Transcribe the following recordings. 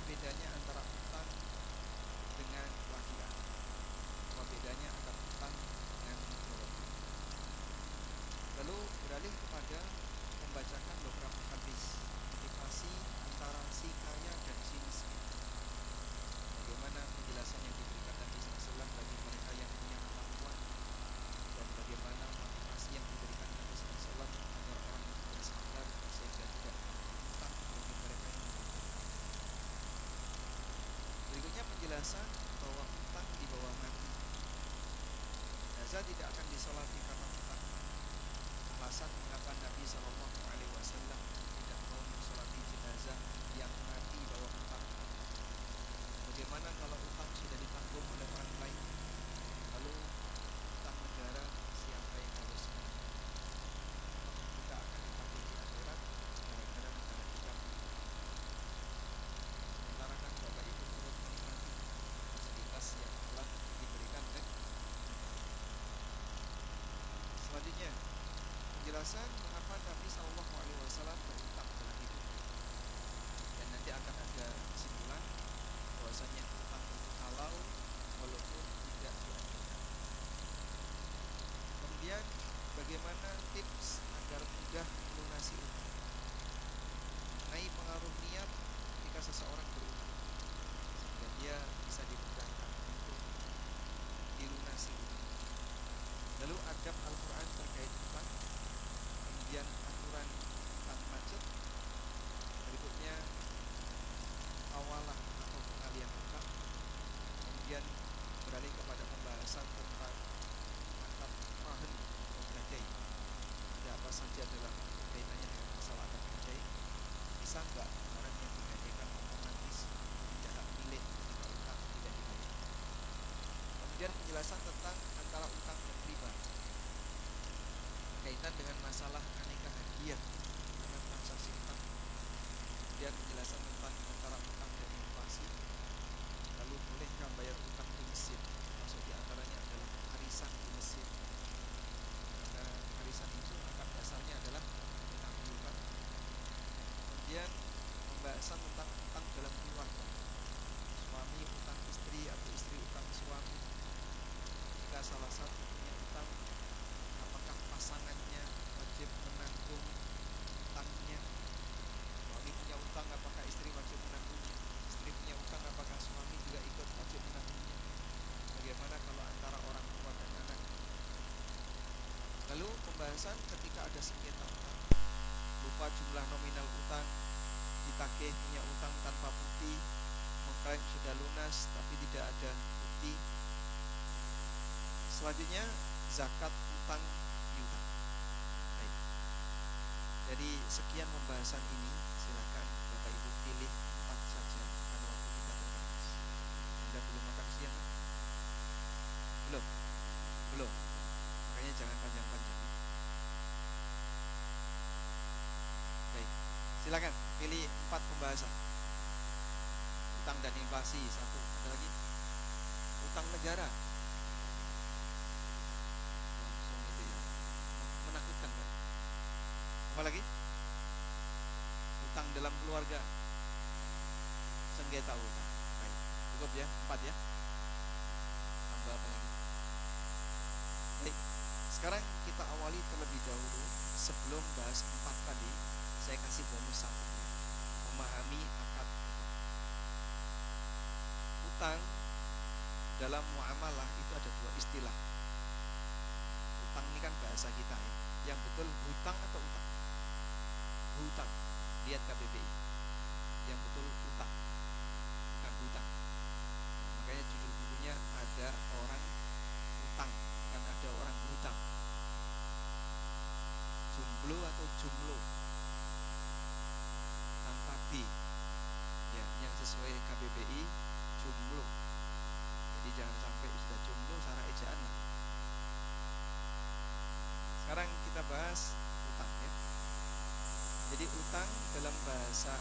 bedanya antara utang dengan wakilah? Apa bedanya antara utang dengan mudarabah? Lalu beralih kepada membacakan beberapa hadis motivasi antara si kaya dan si miskin. Bagaimana penjelasan yang diberikan Nabi SAW bagi mereka yang punya kemampuan, dan bagaimana motivasi yang diberikan Nabi SAW agar orang itu bersabar sehingga tidak melakukan utang bagi mereka yang membutuhkan. Berikutnya penjelasan bahwa utang di bawah mati. Jenazah tidak akan disolati karena utang. Alasan mengapa Nabi SAW tidak mau mensolati jenazah yang mati bawa utang. Bagaimana kalau utang sudah ditanggung oleh orang lain? Lalu utang negara siapa yang harus menanggung? Apakah kita akan ditagih di akhirat gara-gara negara kita punya utang? Sementara kan Bapak Ibu turut menikmati fasilitas yang telah diberikan oleh negara. Selanjutnya, penjelasan mengapa Nabi SAW berutang dalam hidupnya. Dan nanti akan ada kesimpulan bahwasanya utang itu halal walaupun tidak dianjurkan. Kemudian bagaimana tips agar mudah melunasi utang, mengenai pengaruh niat ketika seseorang berutang sehingga dia bisa dimudahkan untuk dilunasi utang. Lalu adab Al-Quran terkait utang, kemudian aturan utang macet. Berikutnya awalah atau pengalian utang. Kemudian beralih kepada pembahasan tentang akad rahen atau gadai. Ada apa saja dalam kaitannya dengan masalah akad gadai? Bisa nggak orang yang digadaikan otomatis menjadi hak milik ketika utang tidak dibayar? Kemudian penjelasan tentang antara utang dan riba berkaitan dengan masalah aneka hadiah karena transaksi utang. Kemudian penjelasan tentang antara utang dan inflasi. Lalu bolehkah bayar utang di Mesir? Maksud diantaranya adalah arisan di Mesir, karena arisan itu akad dasarnya adalah utang piutang. Kemudian pembahasan tentang utang dalam keluarga, suami utang istri atau istri utang suami. Jika salah satu punya utang, apakah pasangannya wajib menanggung utangnya? Suami punya utang, apakah istri wajib menanggungnya? Istri punya utang, apakah suami juga ikut wajib menanggungnya? Bagaimana kalau antara orang tua dan anak? Lalu pembahasan ketika ada sengketa utang, lupa jumlah nominal utang, ditagih punya utang tanpa bukti, mengklaim sudah lunas tapi tidak ada bukti. Selanjutnya zakat utang piutang. Baik. Dari sekian pembahasan ini, silakan Bapak Ibu pilih 4 saja karena waktu kita terbatas. Anda belum makan siang kan? Belum. Makanya jangan panjang-panjang. Baik. Silakan pilih 4 pembahasan. Utang dan inflasi 1. Ada lagi? Utang negara. Langsung itu ya. Menakutkan kan? Apa lagi? Utang dalam keluarga, sengketa utang. Baik, cukup ya, 4 ya. Tambah apa lagi? Baik, sekarang kita awali terlebih dahulu. Sebelum bahas 4 tadi, saya kasih bonus 1. Memahami akad utang. Dalam muamalah itu ada 2 istilah. Utang ini kan bahasa kita ya. Yang betul hutang atau utang? Hutang. Lihat KBBI. Yang betul utang, bukan hutang. Makanya judul bukunya ada orang utang, bukan ada orang hutang. Jomblo atau jumlo tanpa D ya, yang sesuai KBBI jumlo. Jadi jangan sampai sudah jomblo salah ejaan lah. Sekarang kita bahas utang ya. Jadi utang dalam bahasa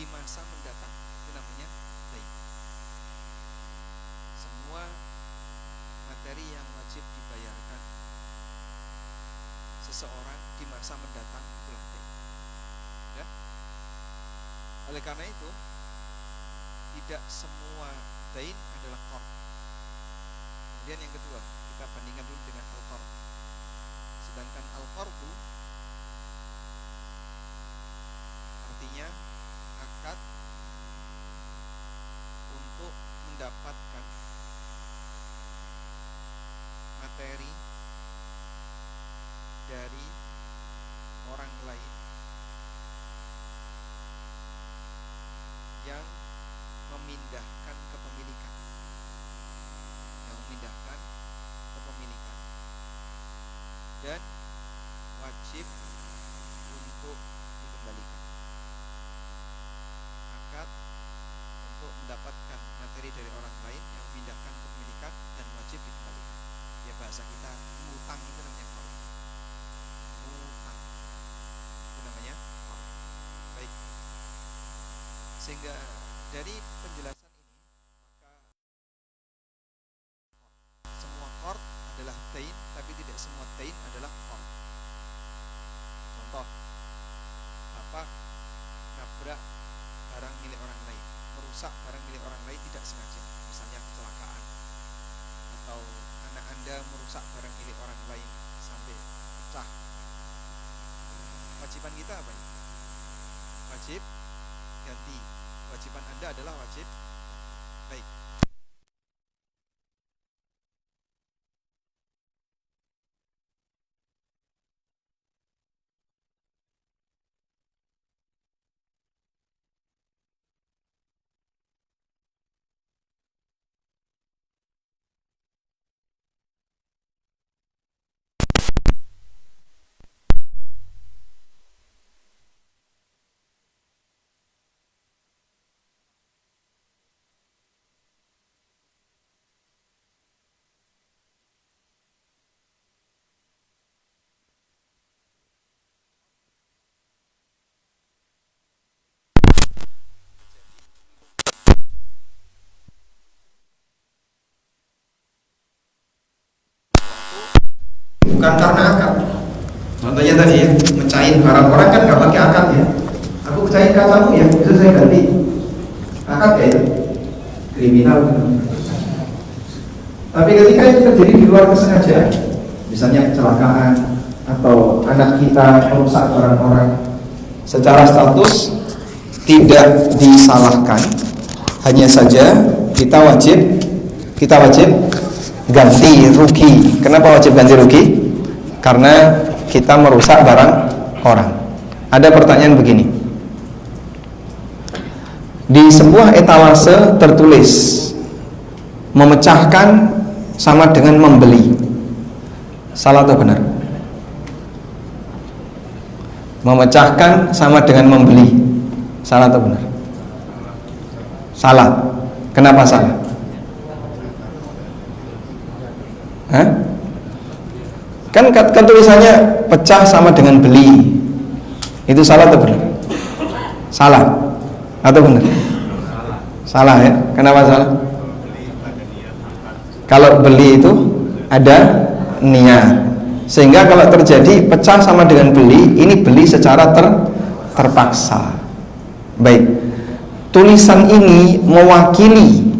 di masa mendatang. Itu namanya dain. Semua materi yang wajib dibayarkan seseorang di masa mendatang itulah dain. Ya. Oleh karena itu, tidak semua dain adalah qard. Kemudian yang kedua, kita bandingkan dulu dengan al-qard. Sedangkan al-qardu artinya akad untuk mendapatkan materi dari orang lain yang memindahkan kepemilikan, dan wajib untuk dikembalikan. Akad untuk mendapatkan materi dari orang lain yang memindahkan kepemilikan dan wajib dikembalikan. Ya, bahasa kita ngutang itu namanya qard. Ngutang itu namanya qard. Baik. Sehingga dari penjelasan ini, maka semua qard adalah dain, tapi tidak semua dain adalah qard. Contoh, bapak nabrak barang milik orang lain, merusak barang milik orang lain tidak sengaja, misalnya kecelakaan, atau anak anda merusak barang milik orang lain sampai pecah. Kewajiban kita apa ya? Wajib ganti. Kewajiban anda adalah wajib. Baik. Bukan karena akad. Contohnya tadi ya, mecahin barang orang kan nggak pakai akad ya. Aku pecahin kacamu ya, itu saya ganti. Akad ya, kriminal. Tapi ketika itu terjadi di luar kesengajaan, misalnya kecelakaan atau anak kita merusak barang orang, secara status tidak disalahkan, hanya saja kita wajib ganti rugi. Kenapa wajib ganti rugi? Karena kita merusak barang orang. Ada pertanyaan begini, di sebuah etalase tertulis memecahkan sama dengan membeli. Salah atau benar? Memecahkan sama dengan membeli. Salah atau benar? Salah. Kenapa salah? Hah? Kan tulisannya pecah sama dengan beli. Itu salah atau benar? Salah atau benar? Salah ya. Kenapa salah? Kalau beli itu ada niat, sehingga kalau terjadi pecah sama dengan beli, ini beli secara terpaksa. Baik, tulisan ini mewakili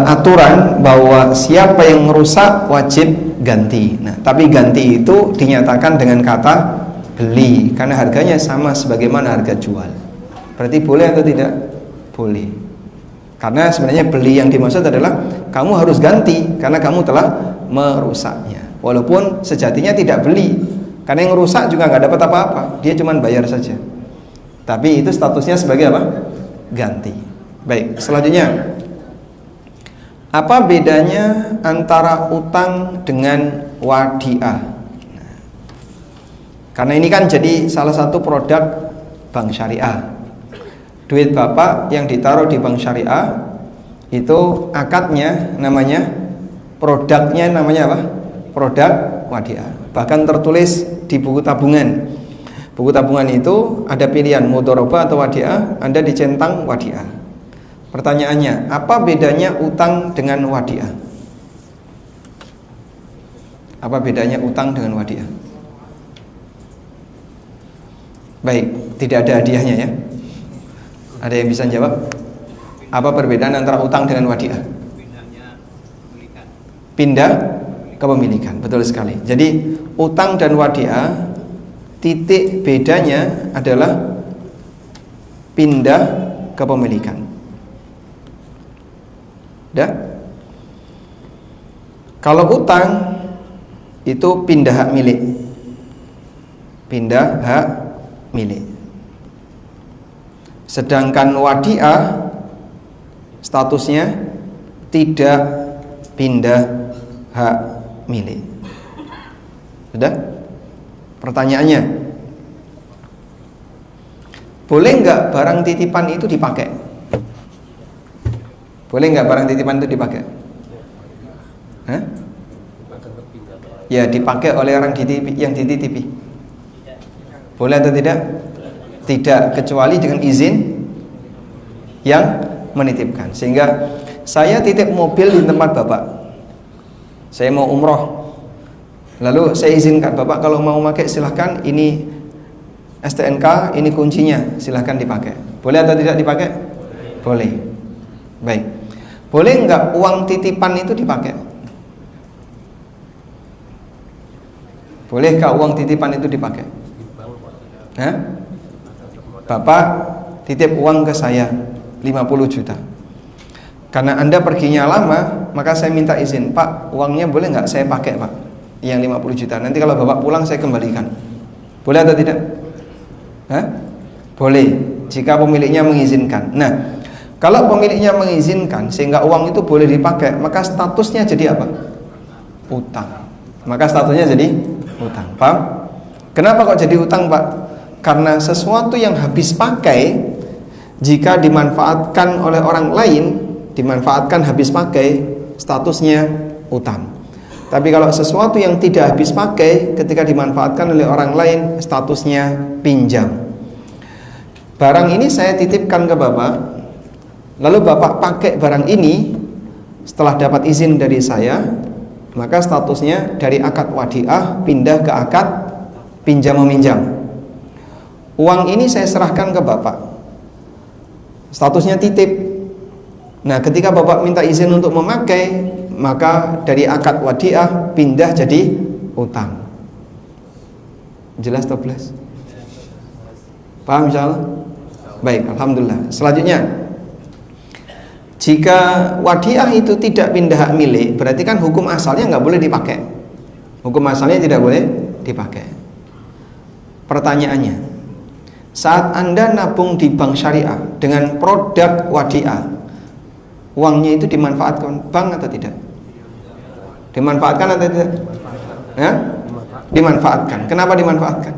aturan bahwa siapa yang merusak wajib ganti. Nah, tapi ganti itu dinyatakan dengan kata beli, karena harganya sama sebagaimana harga jual. Berarti boleh atau tidak? Boleh. Karena sebenarnya beli yang dimaksud adalah kamu harus ganti karena kamu telah merusaknya. Walaupun sejatinya tidak beli, karena yang merusak juga nggak dapat apa-apa, dia cuma bayar saja. Tapi itu statusnya sebagai apa? Ganti. Baik, selanjutnya, apa bedanya antara utang dengan wadiah? Karena ini kan jadi salah satu produk bank syariah. Duit bapak yang ditaruh di bank syariah itu akadnya namanya, produknya namanya apa? Produk wadiah. Bahkan tertulis di buku tabungan, Buku tabungan itu ada pilihan mudharabah atau wadiah, Anda dicentang wadiah. Pertanyaannya, apa bedanya utang dengan wadiah? Apa bedanya utang dengan wadiah? Baik, tidak ada hadiahnya ya. Ada yang bisa jawab? Apa perbedaan antara utang dengan wadiah? Pindah kepemilikan, betul sekali. Jadi utang dan wadiah, titik bedanya adalah pindah kepemilikan. Dah? Kalau utang itu pindah hak milik. Pindah hak milik. Sedangkan wadiah statusnya tidak pindah hak milik. Sudah? Pertanyaannya, boleh nggak barang titipan itu dipakai? Boleh nggak barang titipan itu dipakai? Hah? Ya, dipakai oleh orang yang dititipi. Boleh atau tidak? Tidak, kecuali dengan izin yang menitipkan. Sehingga saya titip mobil di tempat Bapak. Saya mau umroh. Lalu saya izinkan Bapak kalau mau pakai silahkan, ini STNK, ini kuncinya, silahkan dipakai. Boleh atau tidak dipakai? Boleh. Baik. Boleh nggak uang titipan itu dipakai? Bolehkah uang titipan itu dipakai? Hah? Bapak titip uang ke saya 50 juta. Karena Anda perginya lama, maka saya minta izin, Pak, uangnya boleh nggak saya pakai, Pak? Yang 50 juta. Nanti kalau Bapak pulang saya kembalikan. Boleh atau tidak? Hah? Boleh, jika pemiliknya mengizinkan. Nah, kalau pemiliknya mengizinkan sehingga uang itu boleh dipakai, maka statusnya jadi apa? Utang. Maka statusnya jadi utang. Paham? Kenapa kok jadi utang, Pak? Karena sesuatu yang habis pakai, jika dimanfaatkan oleh orang lain, dimanfaatkan habis pakai, statusnya utang. Tapi kalau sesuatu yang tidak habis pakai, ketika dimanfaatkan oleh orang lain, statusnya pinjam. Barang ini saya titipkan ke Bapak, lalu Bapak pakai barang ini setelah dapat izin dari saya, maka statusnya dari akad wadiah pindah ke akad pinjam meminjam. Uang ini saya serahkan ke Bapak, statusnya titip. Nah, ketika Bapak minta izin untuk memakai, maka dari akad wadiah pindah jadi utang. Jelas atau belas? Paham insyaallah? Baik, alhamdulillah. Selanjutnya, jika wadiah itu tidak pindah hak milik, berarti kan hukum asalnya nggak boleh dipakai. Hukum asalnya tidak boleh dipakai. Pertanyaannya, saat Anda nabung di bank syariah dengan produk wadiah, uangnya itu dimanfaatkan bank atau tidak? Dimanfaatkan atau tidak? Ya? Dimanfaatkan. Kenapa dimanfaatkan?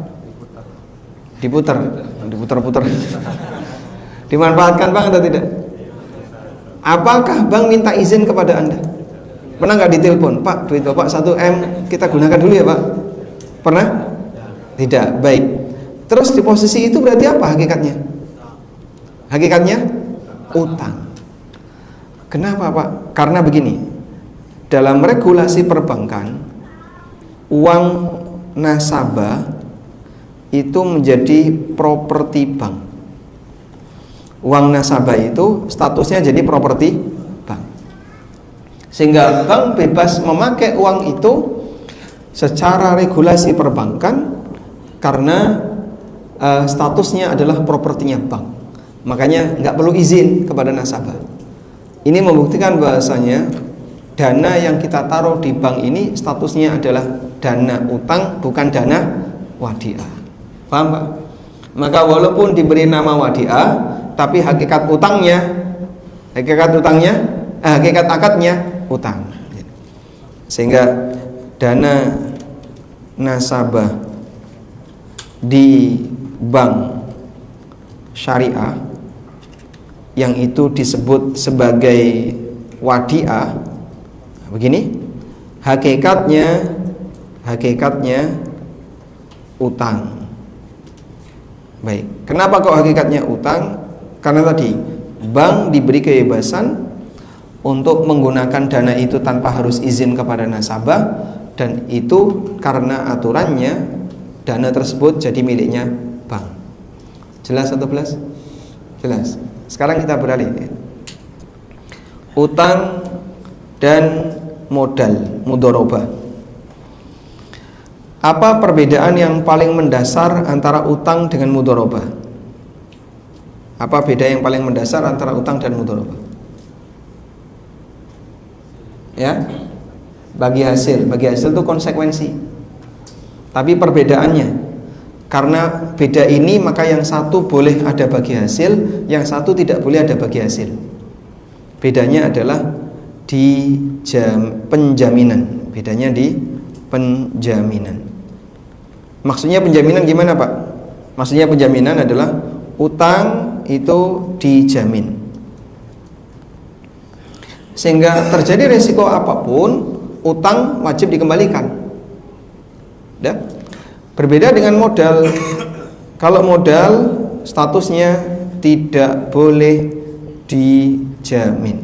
Diputar-putar. Dimanfaatkan bank atau tidak? Apakah bank minta izin kepada Anda? Pernah nggak ditelepon, Pak, duit Bapak 1M kita gunakan dulu ya Pak? Pernah? Tidak. Baik. Terus di posisi itu berarti apa hakikatnya? Hakikatnya utang. Kenapa Pak? Karena begini, dalam regulasi perbankan, uang nasabah itu menjadi properti bank. Uang nasabah itu statusnya jadi properti bank, sehingga bank bebas memakai uang itu secara regulasi perbankan karena statusnya adalah propertinya bank. Makanya nggak perlu izin kepada nasabah. Ini membuktikan bahasanya dana yang kita taruh di bank ini statusnya adalah dana utang, bukan dana wadiah. Paham Pak? Maka walaupun diberi nama wadiah, tapi hakikat akadnya utang. Sehingga dana nasabah di bank syariah yang itu disebut sebagai wadiah, begini, hakikatnya utang. Baik, kenapa kok hakikatnya utang? Karena tadi bank diberi kebebasan untuk menggunakan dana itu tanpa harus izin kepada nasabah, dan itu karena aturannya dana tersebut jadi miliknya bank. Jelas atau belas? Jelas. Sekarang kita beralih. Utang dan modal, mudharabah. Apa perbedaan yang paling mendasar antara utang dengan mudharabah? Apa beda yang paling mendasar antara utang dan mudharabah? Ya, bagi hasil itu konsekuensi. Tapi perbedaannya, karena beda ini maka yang satu boleh ada bagi hasil, yang satu tidak boleh ada bagi hasil. Bedanya adalah di penjaminan. Bedanya di penjaminan. Maksudnya penjaminan gimana, Pak? Maksudnya penjaminan adalah utang itu dijamin, sehingga terjadi resiko apapun utang wajib dikembalikan. Ya? Berbeda dengan modal. Kalau modal statusnya tidak boleh dijamin.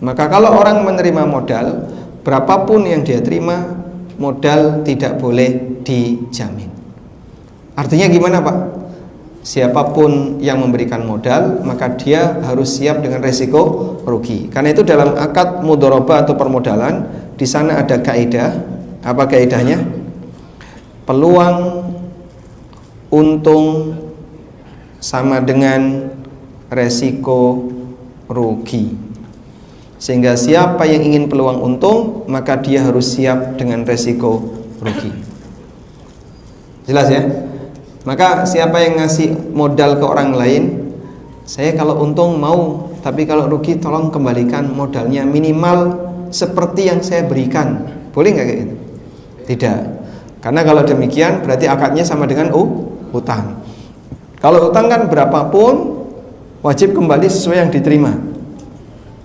Maka kalau orang menerima modal, berapapun yang dia terima, modal tidak boleh dijamin. Artinya gimana, Pak? Siapapun yang memberikan modal, maka dia harus siap dengan resiko rugi. Karena itu dalam akad mudharabah atau permodalan, di sana ada kaidah. Apa kaidahnya? Peluang untung sama dengan resiko rugi. Sehingga siapa yang ingin peluang untung, maka dia harus siap dengan resiko rugi. Jelas ya? Maka siapa yang ngasih modal ke orang lain, saya kalau untung mau, tapi kalau rugi tolong kembalikan modalnya minimal seperti yang saya berikan. Boleh nggak kayak gitu? Tidak. Karena kalau demikian berarti akadnya sama dengan utang. Kalau utang kan berapapun wajib kembali sesuai yang diterima,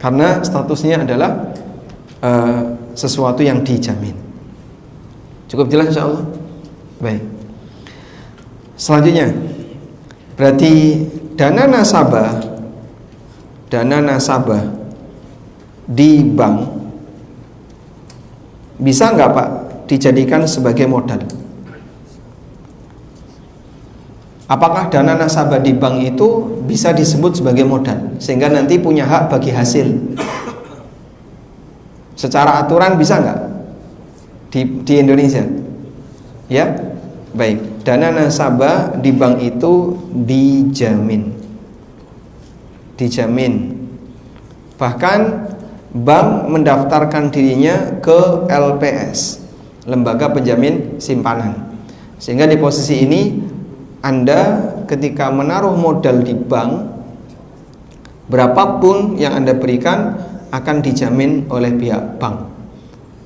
karena statusnya adalah sesuatu yang dijamin. Cukup jelas insyaallah? Baik. Selanjutnya, berarti dana nasabah di bank bisa nggak, Pak, dijadikan sebagai modal? Apakah dana nasabah di bank itu bisa disebut sebagai modal sehingga nanti punya hak bagi hasil? Secara aturan bisa nggak di Indonesia? Ya, baik. Dana nasabah di bank itu dijamin. Bahkan bank mendaftarkan dirinya ke LPS, Lembaga Penjamin Simpanan. Sehingga di posisi ini Anda ketika menaruh modal di bank, berapapun yang Anda berikan akan dijamin oleh pihak bank,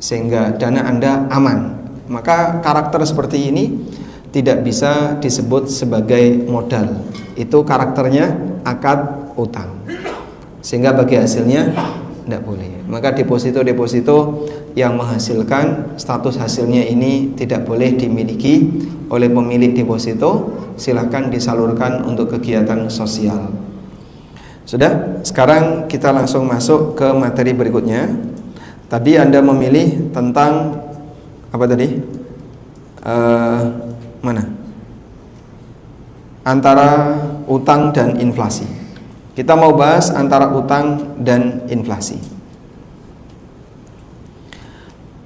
sehingga dana Anda aman. Maka karakter seperti ini tidak bisa disebut sebagai modal. Itu karakternya akad utang, sehingga bagi hasilnya tidak boleh. Maka deposito yang menghasilkan status hasilnya ini tidak boleh dimiliki oleh pemilik deposito. Silahkan disalurkan untuk kegiatan sosial. Sudah, sekarang kita langsung masuk ke materi berikutnya. Tadi Anda memilih tentang apa tadi? Mana? Antara utang dan inflasi. Kita mau bahas antara utang dan inflasi.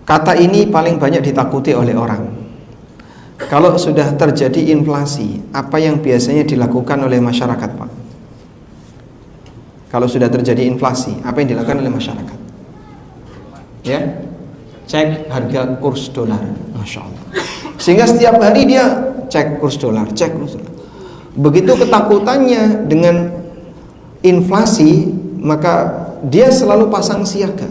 Kata ini paling banyak ditakuti oleh orang. Kalau sudah terjadi inflasi, apa yang biasanya dilakukan oleh masyarakat, Pak? Kalau sudah terjadi inflasi, apa yang dilakukan oleh masyarakat? Ya, cek harga kurs dolar, Masya Allah. Sehingga setiap hari dia cek kurs dolar. Begitu ketakutannya dengan inflasi, maka dia selalu pasang siaga.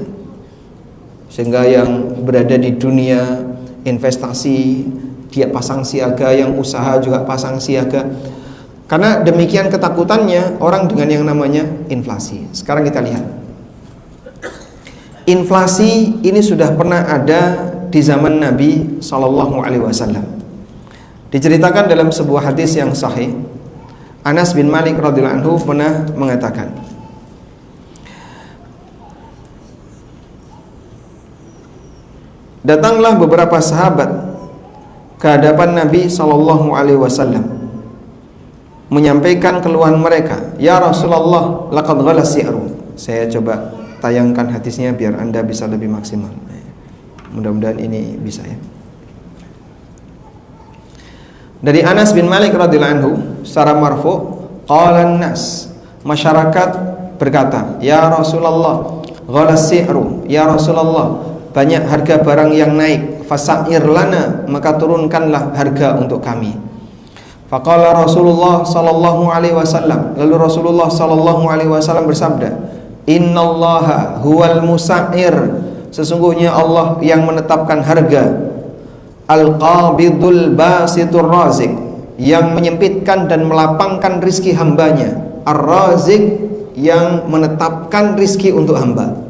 Sehingga yang berada di dunia investasi, dia pasang siaga, yang usaha juga pasang siaga. Karena demikian ketakutannya orang dengan yang namanya inflasi. Sekarang kita lihat. Inflasi ini sudah pernah ada di zaman Nabi SAW. Diceritakan dalam sebuah hadis yang sahih, Anas bin Malik radhiyallahu anhu pernah mengatakan, datanglah beberapa sahabat ke hadapan Nabi sallallahu alaihi wasallam menyampaikan keluhan mereka. Ya Rasulullah, laqad ghala si'ru. Saya coba tayangkan hadisnya biar Anda bisa lebih maksimal. Mudah-mudahan ini bisa ya. Dari Anas bin Malik radhiyallahu anhu secara marfu, qala an-nas, masyarakat berkata, ya Rasulullah, ghala si'ru, ya Rasulullah, banyak harga barang yang naik, fasa'ir lana, maka turunkanlah harga untuk kami. Faqala Rasulullah sallallahu alaihi wasallam, lalu Rasulullah sallallahu alaihi wasallam bersabda, innallaha huwal musa'ir, sesungguhnya Allah yang menetapkan harga, al-qabidul basitur razik, yang menyempitkan dan melapangkan rizki hambanya, ar-razik, yang menetapkan rizki untuk hamba.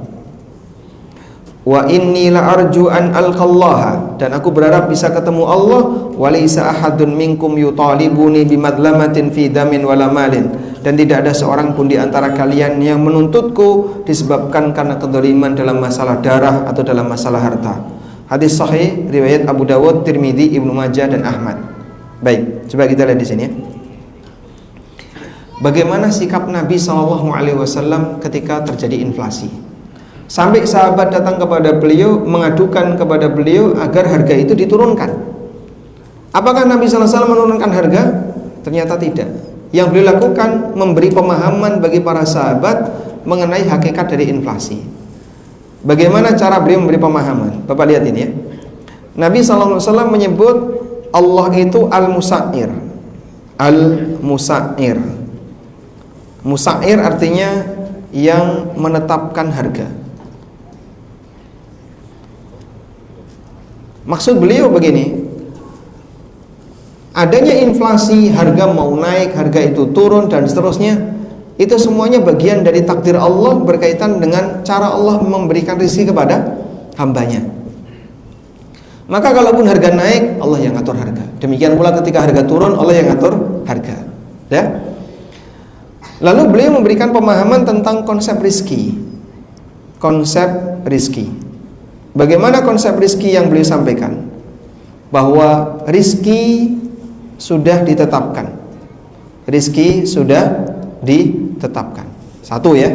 Wa inni la arju an alqallaha, dan aku berharap bisa ketemu Allah. Wa laisa ahadun minkum yutalibuni bimadlamatin fi damin wala malin, dan tidak ada seorang pun di antara kalian yang menuntutku disebabkan karena kedzaliman dalam masalah darah atau dalam masalah harta. Hadis sahih riwayat Abu Dawud, Tirmidzi, Ibnu Majah dan Ahmad. Baik, coba kita lihat di sini ya. Bagaimana sikap Nabi SAW ketika terjadi inflasi? Sampai sahabat datang kepada beliau, mengadukan kepada beliau agar harga itu diturunkan. Apakah Nabi SAW menurunkan harga? Ternyata tidak. Yang beliau lakukan memberi pemahaman bagi para sahabat mengenai hakikat dari inflasi. Bagaimana cara beliau memberi pemahaman? Bapak lihat ini ya. Nabi SAW menyebut Allah itu al-musa'ir. Al-musa'ir. Musa'ir artinya yang menetapkan harga. Maksud beliau begini, adanya inflasi, harga mau naik, harga itu turun dan seterusnya, itu semuanya bagian dari takdir Allah berkaitan dengan cara Allah memberikan rezeki kepada hambanya. Maka kalaupun harga naik, Allah yang ngatur harga. Demikian pula ketika harga turun, Allah yang ngatur harga. Ya. Lalu beliau memberikan pemahaman tentang konsep rizki. Konsep rizki. Bagaimana konsep rizki yang beliau sampaikan? Bahwa rizki sudah ditetapkan. Rizki sudah ditetapkan. Satu ya.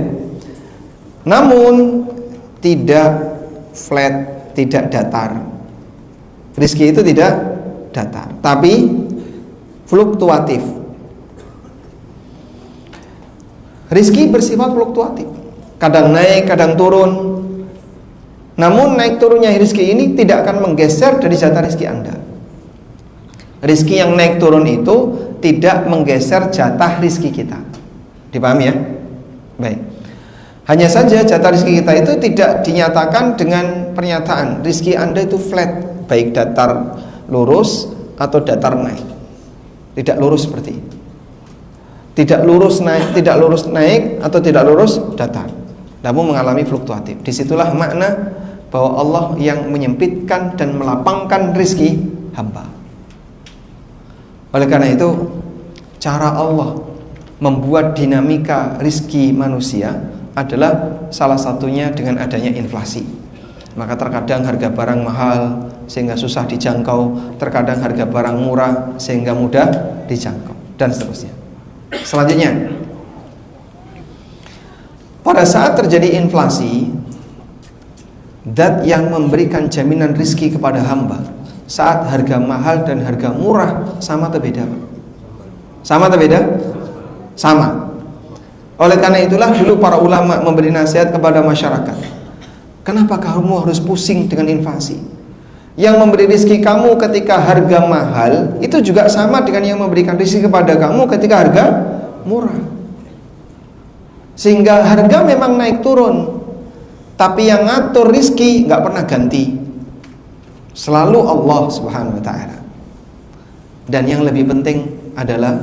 Namun tidak flat, tidak datar. Rizki itu tidak datar, tapi fluktuatif. Rizki bersifat fluktuatif, kadang naik, kadang turun. Namun naik turunnya rizki ini tidak akan menggeser dari jatah rizki Anda. Rizki yang naik turun itu tidak menggeser jatah rizki kita. Dipahami ya? Baik. Hanya saja jatah rizki kita itu tidak dinyatakan dengan pernyataan rizki Anda itu flat, baik datar lurus atau datar naik. Tidak lurus seperti itu. Tidak lurus naik atau tidak lurus datar, namun mengalami fluktuatif. Disitulah makna bahwa Allah yang menyempitkan dan melapangkan rizki hamba. Oleh karena itu, cara Allah membuat dinamika rizki manusia adalah salah satunya dengan adanya inflasi. Maka terkadang harga barang mahal sehingga susah dijangkau, terkadang harga barang murah sehingga mudah dijangkau, dan seterusnya. Selanjutnya, pada saat terjadi inflasi, zat yang memberikan jaminan rizki kepada hamba saat harga mahal dan harga murah sama atau beda? Sama atau beda? Sama. Oleh karena itulah dulu para ulama memberi nasihat kepada masyarakat, kenapa kamu harus pusing dengan inflasi? Yang memberi rezeki kamu ketika harga mahal itu juga sama dengan yang memberikan rezeki kepada kamu ketika harga murah. Sehingga harga memang naik turun, tapi yang ngatur rezeki nggak pernah ganti, selalu Allah Subhanahu wa ta'ala. Dan yang lebih penting adalah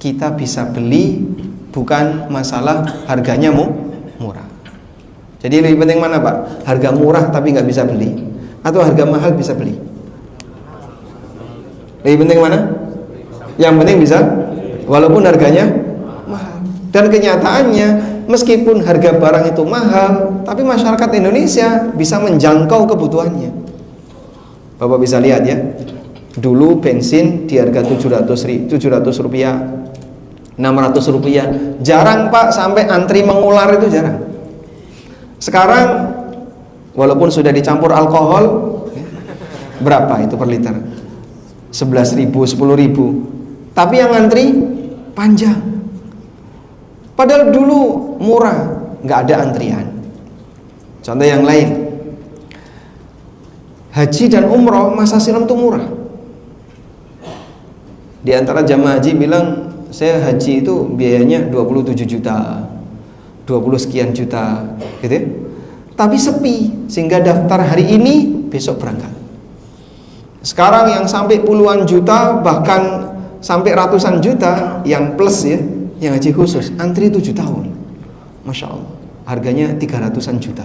kita bisa beli, bukan masalah harganya murah. Jadi lebih penting mana Pak? Harga murah tapi nggak bisa beli, atau harga mahal bisa beli? Lebih penting mana? Yang penting bisa, walaupun harganya mahal. Dan kenyataannya, meskipun harga barang itu mahal, tapi masyarakat Indonesia bisa menjangkau kebutuhannya. Bapak bisa lihat ya, dulu bensin di harga 700 rupiah, 600 rupiah, jarang Pak sampai antri mengular, itu jarang. Sekarang walaupun sudah dicampur alkohol, berapa itu per liter? 11.000, 10.000, tapi yang antri panjang. Padahal dulu murah, nggak ada antrian. Contoh yang lain, haji dan umroh masa silam itu murah. Di antara jamaah haji bilang, saya haji itu biayanya 27 juta, 20 sekian juta, gitu ya. Tapi sepi, sehingga daftar hari ini, besok berangkat. Sekarang yang sampai puluhan juta, bahkan sampai ratusan juta, yang plus ya, yang haji khusus, antri 7 tahun. Masya Allah, harganya 300-an juta.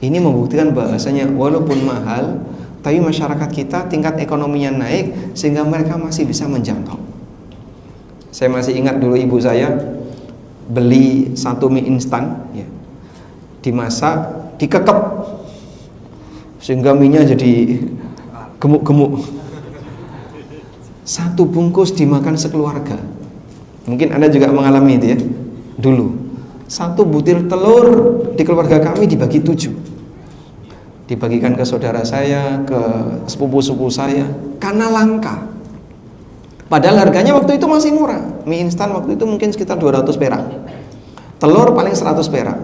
Ini membuktikan bahwasanya walaupun mahal, tapi masyarakat kita tingkat ekonominya naik, sehingga mereka masih bisa menjangkau. Saya masih ingat dulu ibu saya beli satu mie instan ya, dimasak, dikekep sehingga mie-nya jadi gemuk-gemuk. Satu bungkus dimakan sekeluarga. Mungkin Anda juga mengalami itu ya. Dulu satu butir telur di keluarga kami dibagi 7, dibagikan ke saudara saya, ke sepupu-sepupu saya, karena langka. Padahal harganya waktu itu masih murah. Mie instan waktu itu mungkin sekitar 200 perak, telur paling 100 perak.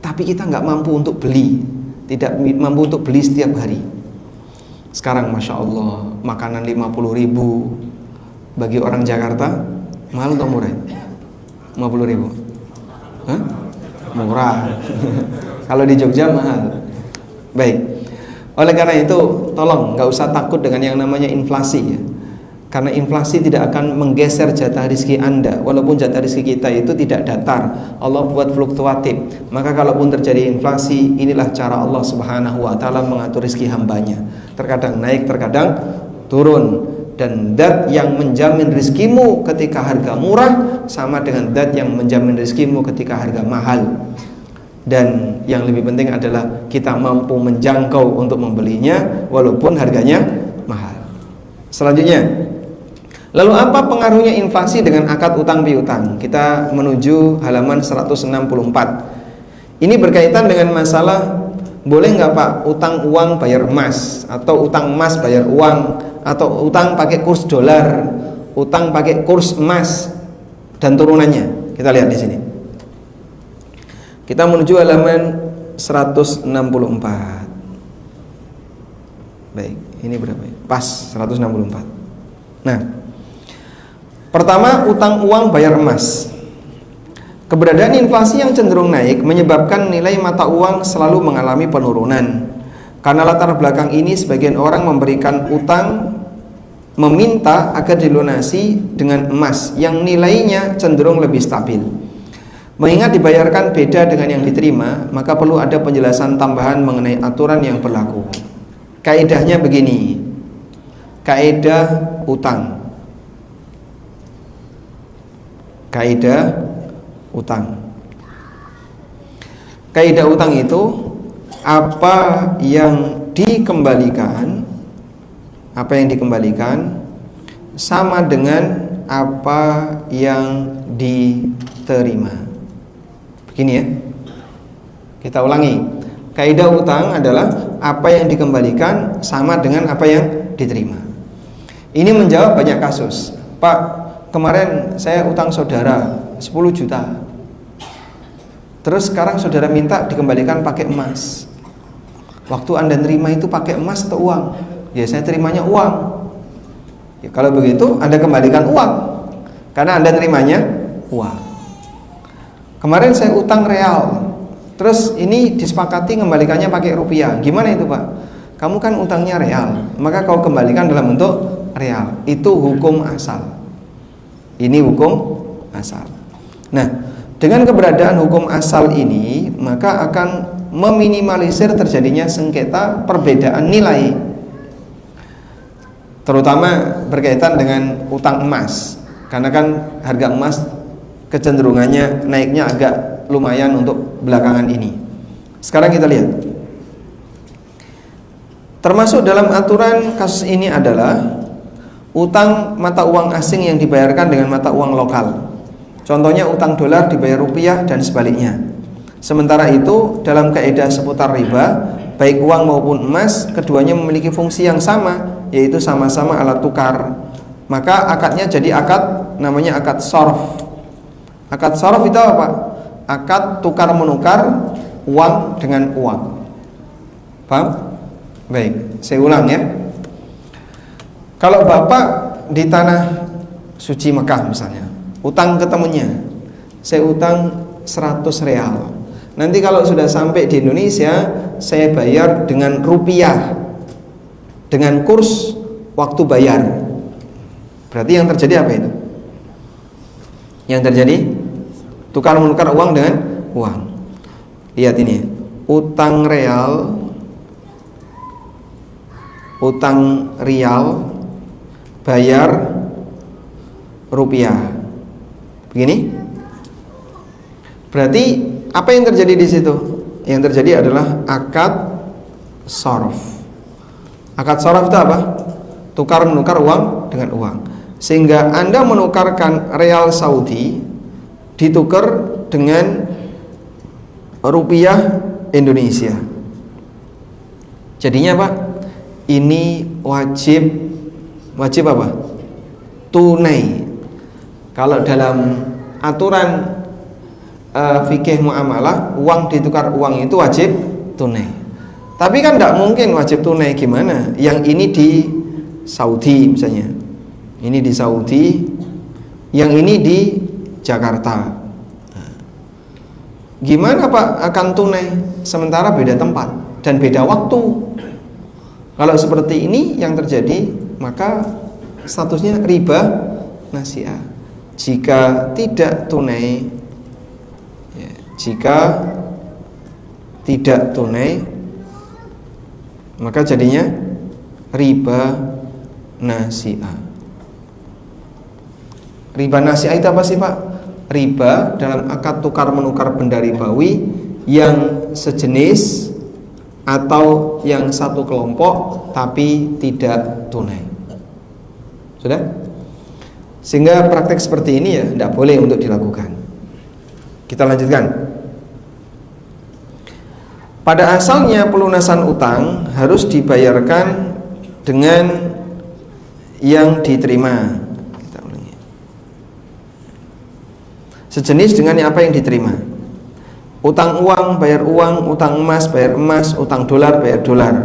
Tapi kita nggak mampu untuk beli, tidak mampu untuk beli setiap hari. Sekarang Masya Allah, makanan 50.000 bagi orang Jakarta mahal atau murah? 50.000? Hah? Murah. Kalau di Jogja mahal. Baik. Oleh karena itu, tolong nggak usah takut dengan yang namanya inflasi ya. Karena inflasi tidak akan menggeser jatah rezeki Anda. Walaupun jatah rezeki kita itu tidak datar, Allah buat fluktuatif. Maka kalaupun terjadi inflasi, inilah cara Allah Subhanahu wa ta'ala mengatur rezeki hambanya. Terkadang naik, terkadang turun. Dan zat yang menjamin rezekimu ketika harga murah sama dengan zat yang menjamin rezekimu ketika harga mahal. Dan yang lebih penting adalah kita mampu menjangkau untuk membelinya walaupun harganya mahal. Selanjutnya, lalu apa pengaruhnya inflasi dengan akad utang piutang? Kita menuju halaman 164. Ini berkaitan dengan masalah, boleh nggak Pak utang uang bayar emas, atau utang emas bayar uang, atau utang pakai kurs dolar, utang pakai kurs emas dan turunannya. Kita lihat di sini. Kita menuju halaman 164. Baik, ini berapa ya? Pas 164. Nah, pertama, utang uang bayar emas. Keberadaan inflasi yang cenderung naik menyebabkan nilai mata uang selalu mengalami penurunan. Karena latar belakang ini, sebagian orang memberikan utang, meminta agar dilunasi dengan emas yang nilainya cenderung lebih stabil. Mengingat dibayarkan beda dengan yang diterima, maka perlu ada penjelasan tambahan mengenai aturan yang berlaku. Kaidahnya begini. Kaidah utang. Kaidah utang. Kaidah utang itu apa yang dikembalikan, sama dengan apa yang diterima. Begini ya. Kita ulangi. Kaidah utang adalah apa yang dikembalikan sama dengan apa yang diterima. Ini menjawab banyak kasus. Pak, kemarin saya utang saudara 10 juta. Terus sekarang saudara minta dikembalikan pakai emas. Waktu Anda terima itu pakai emas atau uang? Ya, saya terimanya uang. Ya, kalau begitu Anda kembalikan uang, karena Anda terimanya uang. Kemarin saya utang real, terus ini disepakati kembalikannya pakai rupiah. Gimana itu Pak? Kamu kan utangnya real, maka kau kembalikan dalam bentuk real. Itu hukum asal. Ini hukum asal. Nah, dengan keberadaan hukum asal ini, maka akan meminimalisir terjadinya sengketa perbedaan nilai. terutama berkaitan dengan utang emas, karena kan harga emas kecenderungannya naiknya agak lumayan untuk belakangan ini. Sekarang kita lihat, termasuk dalam aturan kasus ini adalah utang mata uang asing yang dibayarkan dengan mata uang lokal. Contohnya utang dolar dibayar rupiah dan sebaliknya. Sementara itu dalam kaidah seputar riba, baik uang maupun emas, keduanya memiliki fungsi yang sama, yaitu sama-sama alat tukar. Maka akadnya jadi akad namanya akad shorf. Akad shorf itu apa? Akad tukar menukar uang dengan uang. Paham? Baik, saya ulang ya. Kalau bapak di tanah suci Mekah misalnya, utang ke temennya, saya utang 100 real. Nanti kalau sudah sampai di Indonesia, saya bayar dengan rupiah, dengan kurs waktu bayar. Berarti yang terjadi apa itu? Yang terjadi tukar menukar uang dengan uang. Lihat ini, utang rial bayar rupiah. Begini. Berarti apa yang terjadi di situ? Yang terjadi adalah akad shorf. Akad shorf itu apa? Tukar menukar uang dengan uang. Sehingga Anda menukarkan real Saudi ditukar dengan rupiah Indonesia. Jadinya Pak, ini wajib apa? Tunai. Kalau dalam aturan fikih muamalah, uang ditukar uang itu wajib tunai. Tapi kan tidak mungkin wajib tunai, gimana? Yang ini di Saudi misalnya, ini di Saudi, yang ini di Jakarta. Gimana Pak akan tunai? Sementara beda tempat dan beda waktu. Kalau seperti ini yang terjadi, maka statusnya riba nasi'ah. Jika tidak tunai, ya, jika tidak tunai, maka jadinya riba nasi'ah. Riba nasi'ah itu apa sih Pak? Riba dalam akad tukar menukar benda ribawi yang sejenis atau yang satu kelompok tapi tidak tunai. Sudah? Sehingga praktek seperti ini ya tidak boleh untuk dilakukan. Kita lanjutkan. Pada asalnya pelunasan utang harus dibayarkan dengan yang diterima. Kita ulangi. Sejenis dengan apa yang diterima. Utang uang bayar uang, utang emas bayar emas, utang dolar bayar dolar.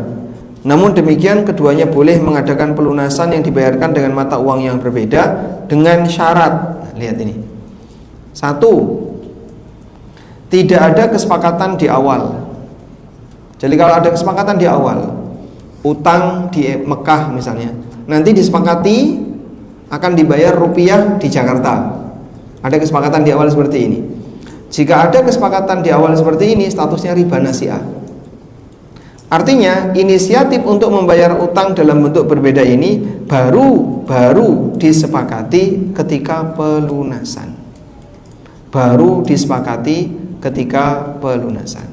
Namun demikian keduanya boleh mengadakan pelunasan yang dibayarkan dengan mata uang yang berbeda dengan syarat. Nah, lihat ini. 1. Tidak ada kesepakatan di awal. Jadi kalau ada kesepakatan di awal, utang di Mekah misalnya, nanti disepakati akan dibayar rupiah di Jakarta. Ada kesepakatan di awal seperti ini. Jika ada kesepakatan di awal seperti ini, statusnya riba nasi'ah. Artinya inisiatif untuk membayar utang dalam bentuk berbeda ini baru disepakati ketika pelunasan. Baru disepakati ketika pelunasan.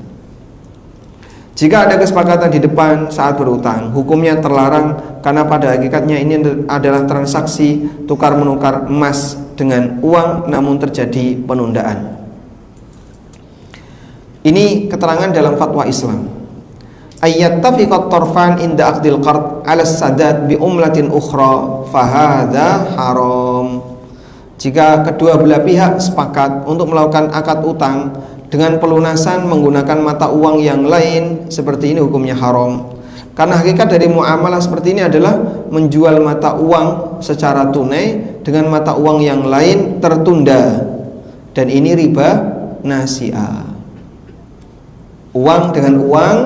Jika ada kesepakatan di depan saat berutang, hukumnya terlarang karena pada hakikatnya ini adalah transaksi tukar menukar emas dengan uang namun terjadi penundaan. Ini keterangan dalam fatwa Islam. Ayyattafiqat tarfan inda aqdil qard ala sadad bi umlatin ukhra fahadha haram. Jika kedua belah pihak sepakat untuk melakukan akad utang dengan pelunasan menggunakan mata uang yang lain, seperti ini hukumnya haram. Karena hakikat dari muamalah seperti ini adalah menjual mata uang secara tunai dengan mata uang yang lain tertunda. Dan ini riba nasi'ah. Uang dengan uang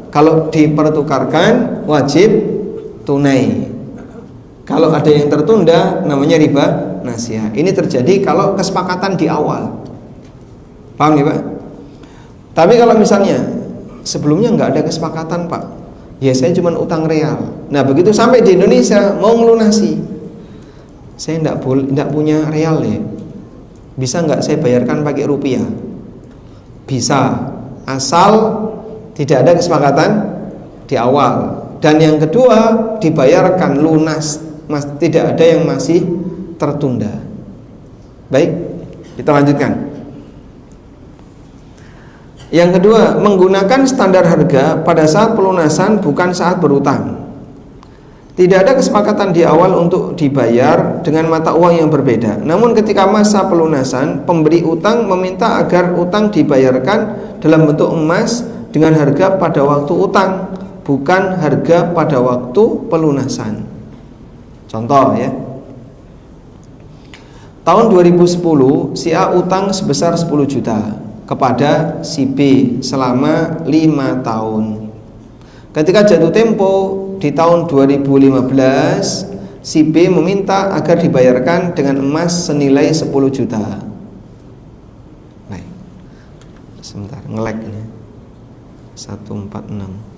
kalau dipertukarkan wajib tunai. Kalau ada yang tertunda namanya riba nasi'ah. Ini terjadi kalau kesepakatan di awal. Paham ya Pak? Tapi kalau misalnya sebelumnya nggak ada kesepakatan Pak, Ya saya cuma utang real. Nah begitu sampai di Indonesia mau ngelunasi, saya tidak punya real ya. Bisa nggak saya bayarkan pakai rupiah? Bisa, asal tidak ada kesepakatan di awal. Dan yang kedua, dibayarkan lunas, tidak ada yang masih tertunda. Baik, kita lanjutkan. Yang kedua, menggunakan standar harga pada saat pelunasan bukan saat berutang. Tidak ada kesepakatan di awal untuk dibayar dengan mata uang yang berbeda. Namun ketika masa pelunasan, pemberi utang meminta agar utang dibayarkan dalam bentuk emas dengan harga pada waktu utang, bukan harga pada waktu pelunasan. Contoh ya. Tahun 2010, si A utang sebesar 10 juta kepada si B selama 5 tahun. Ketika jatuh tempo di tahun 2015, si B meminta agar dibayarkan dengan emas senilai 10 juta. Baik. Sebentar, nge-lag ini. 146.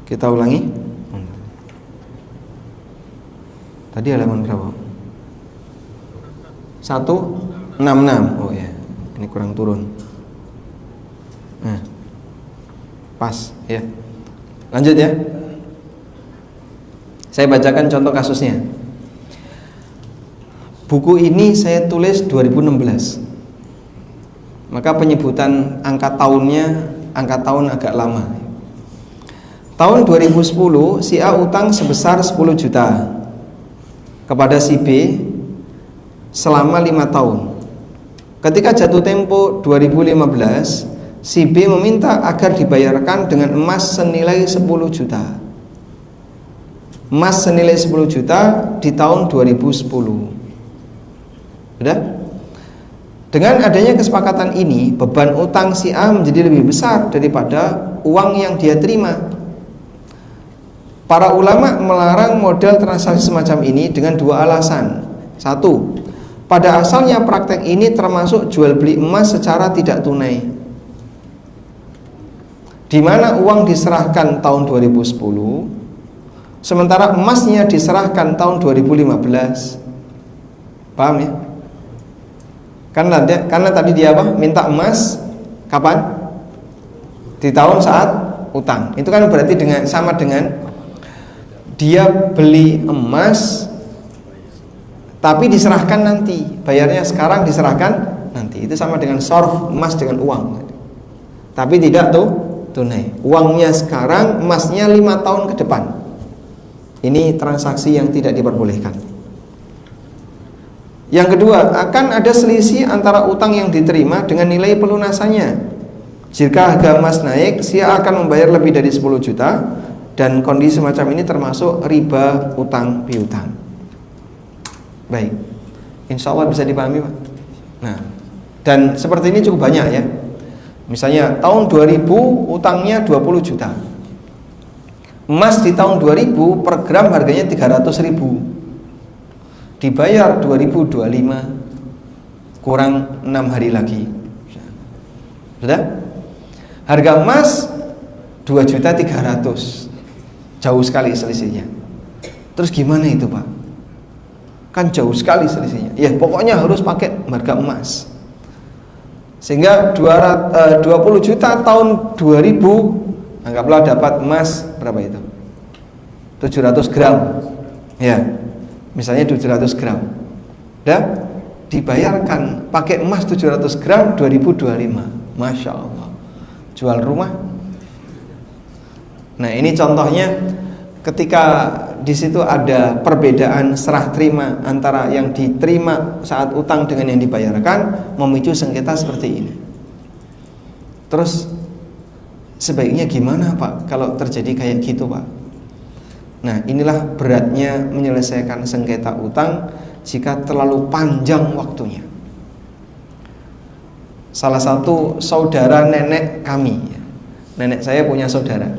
Kita ulangi. Tadi halaman berapa? 166. Oh ya, ini kurang turun. Nah, pas ya. Lanjut ya. Saya bacakan contoh kasusnya. Buku ini saya tulis 2016. Maka penyebutan angka tahunnya, angka tahun agak lama. Tahun 2010, si A utang sebesar 10 juta kepada si B selama 5 tahun. Ketika jatuh tempo 2015, si B meminta agar dibayarkan dengan emas senilai 10 juta. Emas senilai 10 juta di tahun 2010. Sudah? Dengan adanya kesepakatan ini, beban utang si A menjadi lebih besar daripada uang yang dia terima. Para ulama melarang model transaksi semacam ini dengan dua alasan. Satu, pada asalnya praktek ini termasuk jual beli emas secara tidak tunai, di mana uang diserahkan tahun 2010, sementara emasnya diserahkan tahun 2015. Paham ya? Karena tadi dia apa? Minta emas kapan? Di tahun saat utang. Itu kan berarti sama dengan dia beli emas tapi diserahkan nanti, bayarnya sekarang diserahkan nanti. Itu sama dengan sorf, emas dengan uang, tapi tidak tunai. Uangnya sekarang, emasnya 5 tahun ke depan. Ini transaksi yang tidak diperbolehkan. Yang kedua, akan ada selisih antara utang yang diterima dengan nilai pelunasannya. Jika harga emas naik, si A akan membayar lebih dari 10 juta, dan kondisi semacam ini termasuk riba utang piutang. Baik, insya Allah bisa dipahami Pak. Nah, dan seperti ini cukup banyak ya. Misalnya tahun 2000 utangnya 20 juta, emas di tahun 2000 per gram harganya 300.000, dibayar 2025, kurang 6 hari lagi. Sudah? Harga emas 2.300.000, jauh sekali selisihnya. Terus gimana itu Pak? Kan jauh sekali selisihnya. Ya pokoknya harus pakai harga emas. Sehingga 20 juta tahun 2000, anggaplah dapat emas berapa itu? 700 gram. Ya, misalnya 700 gram. Udah dibayarkan pakai emas 700 gram 2025. Masya Allah. Jual rumah. Nah ini contohnya ketika di situ ada perbedaan serah terima antara yang diterima saat utang dengan yang dibayarkan, memicu sengketa seperti ini. Terus sebaiknya gimana Pak kalau terjadi kayak gitu Pak? Nah inilah beratnya menyelesaikan sengketa utang jika terlalu panjang waktunya. Salah satu saudara nenek kami, nenek saya punya saudara,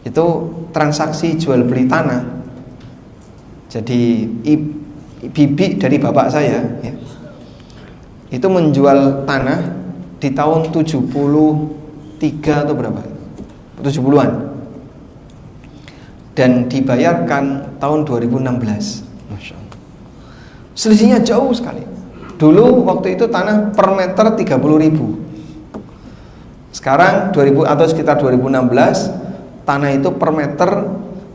itu transaksi jual beli tanah. Jadi bibi dari bapak saya ya, itu menjual tanah di tahun 73 atau berapa? 70-an. Dan dibayarkan tahun 2016. Masya Allah. Selisihnya jauh sekali. Dulu waktu itu tanah per meter 30.000. Sekarang atau sekitar 2016 tanah itu per meter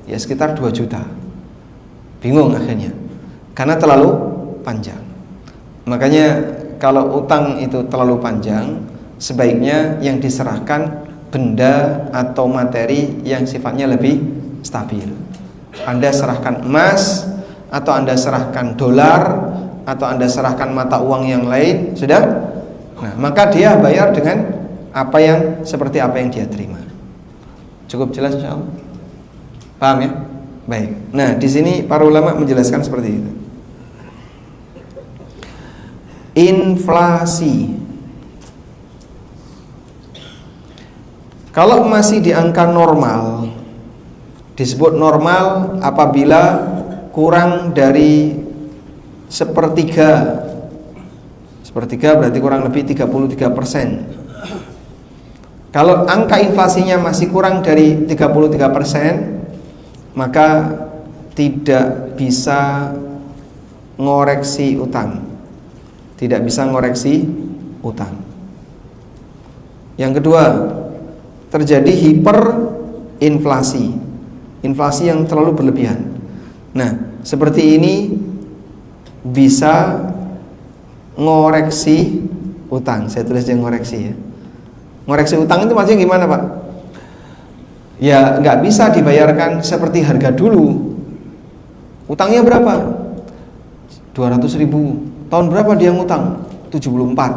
ya sekitar 2 juta. Bingung akhirnya karena terlalu panjang. Makanya kalau utang itu terlalu panjang, sebaiknya yang diserahkan benda atau materi yang sifatnya lebih stabil. Anda serahkan emas, atau Anda serahkan dolar, atau Anda serahkan mata uang yang lain, sudah? Nah, maka dia bayar dengan seperti apa yang dia terima. Cukup jelas insyaallah? Paham ya? Baik. Nah, di sini para ulama menjelaskan seperti itu. Inflasi. Kalau masih di angka normal, disebut normal apabila kurang dari sepertiga berarti kurang lebih 33%. Kalau angka inflasinya masih kurang dari 33%, maka tidak bisa ngoreksi utang. Tidak bisa ngoreksi utang. Yang kedua, terjadi hiperinflasi, inflasi yang terlalu berlebihan. Nah, seperti ini bisa ngoreksi utang. Saya tulis yang ngoreksi ya. Ngoreksi utang itu maksudnya gimana Pak? Ya nggak bisa dibayarkan seperti harga dulu. Utangnya berapa? 200.000. Tahun berapa dia ngutang? 74.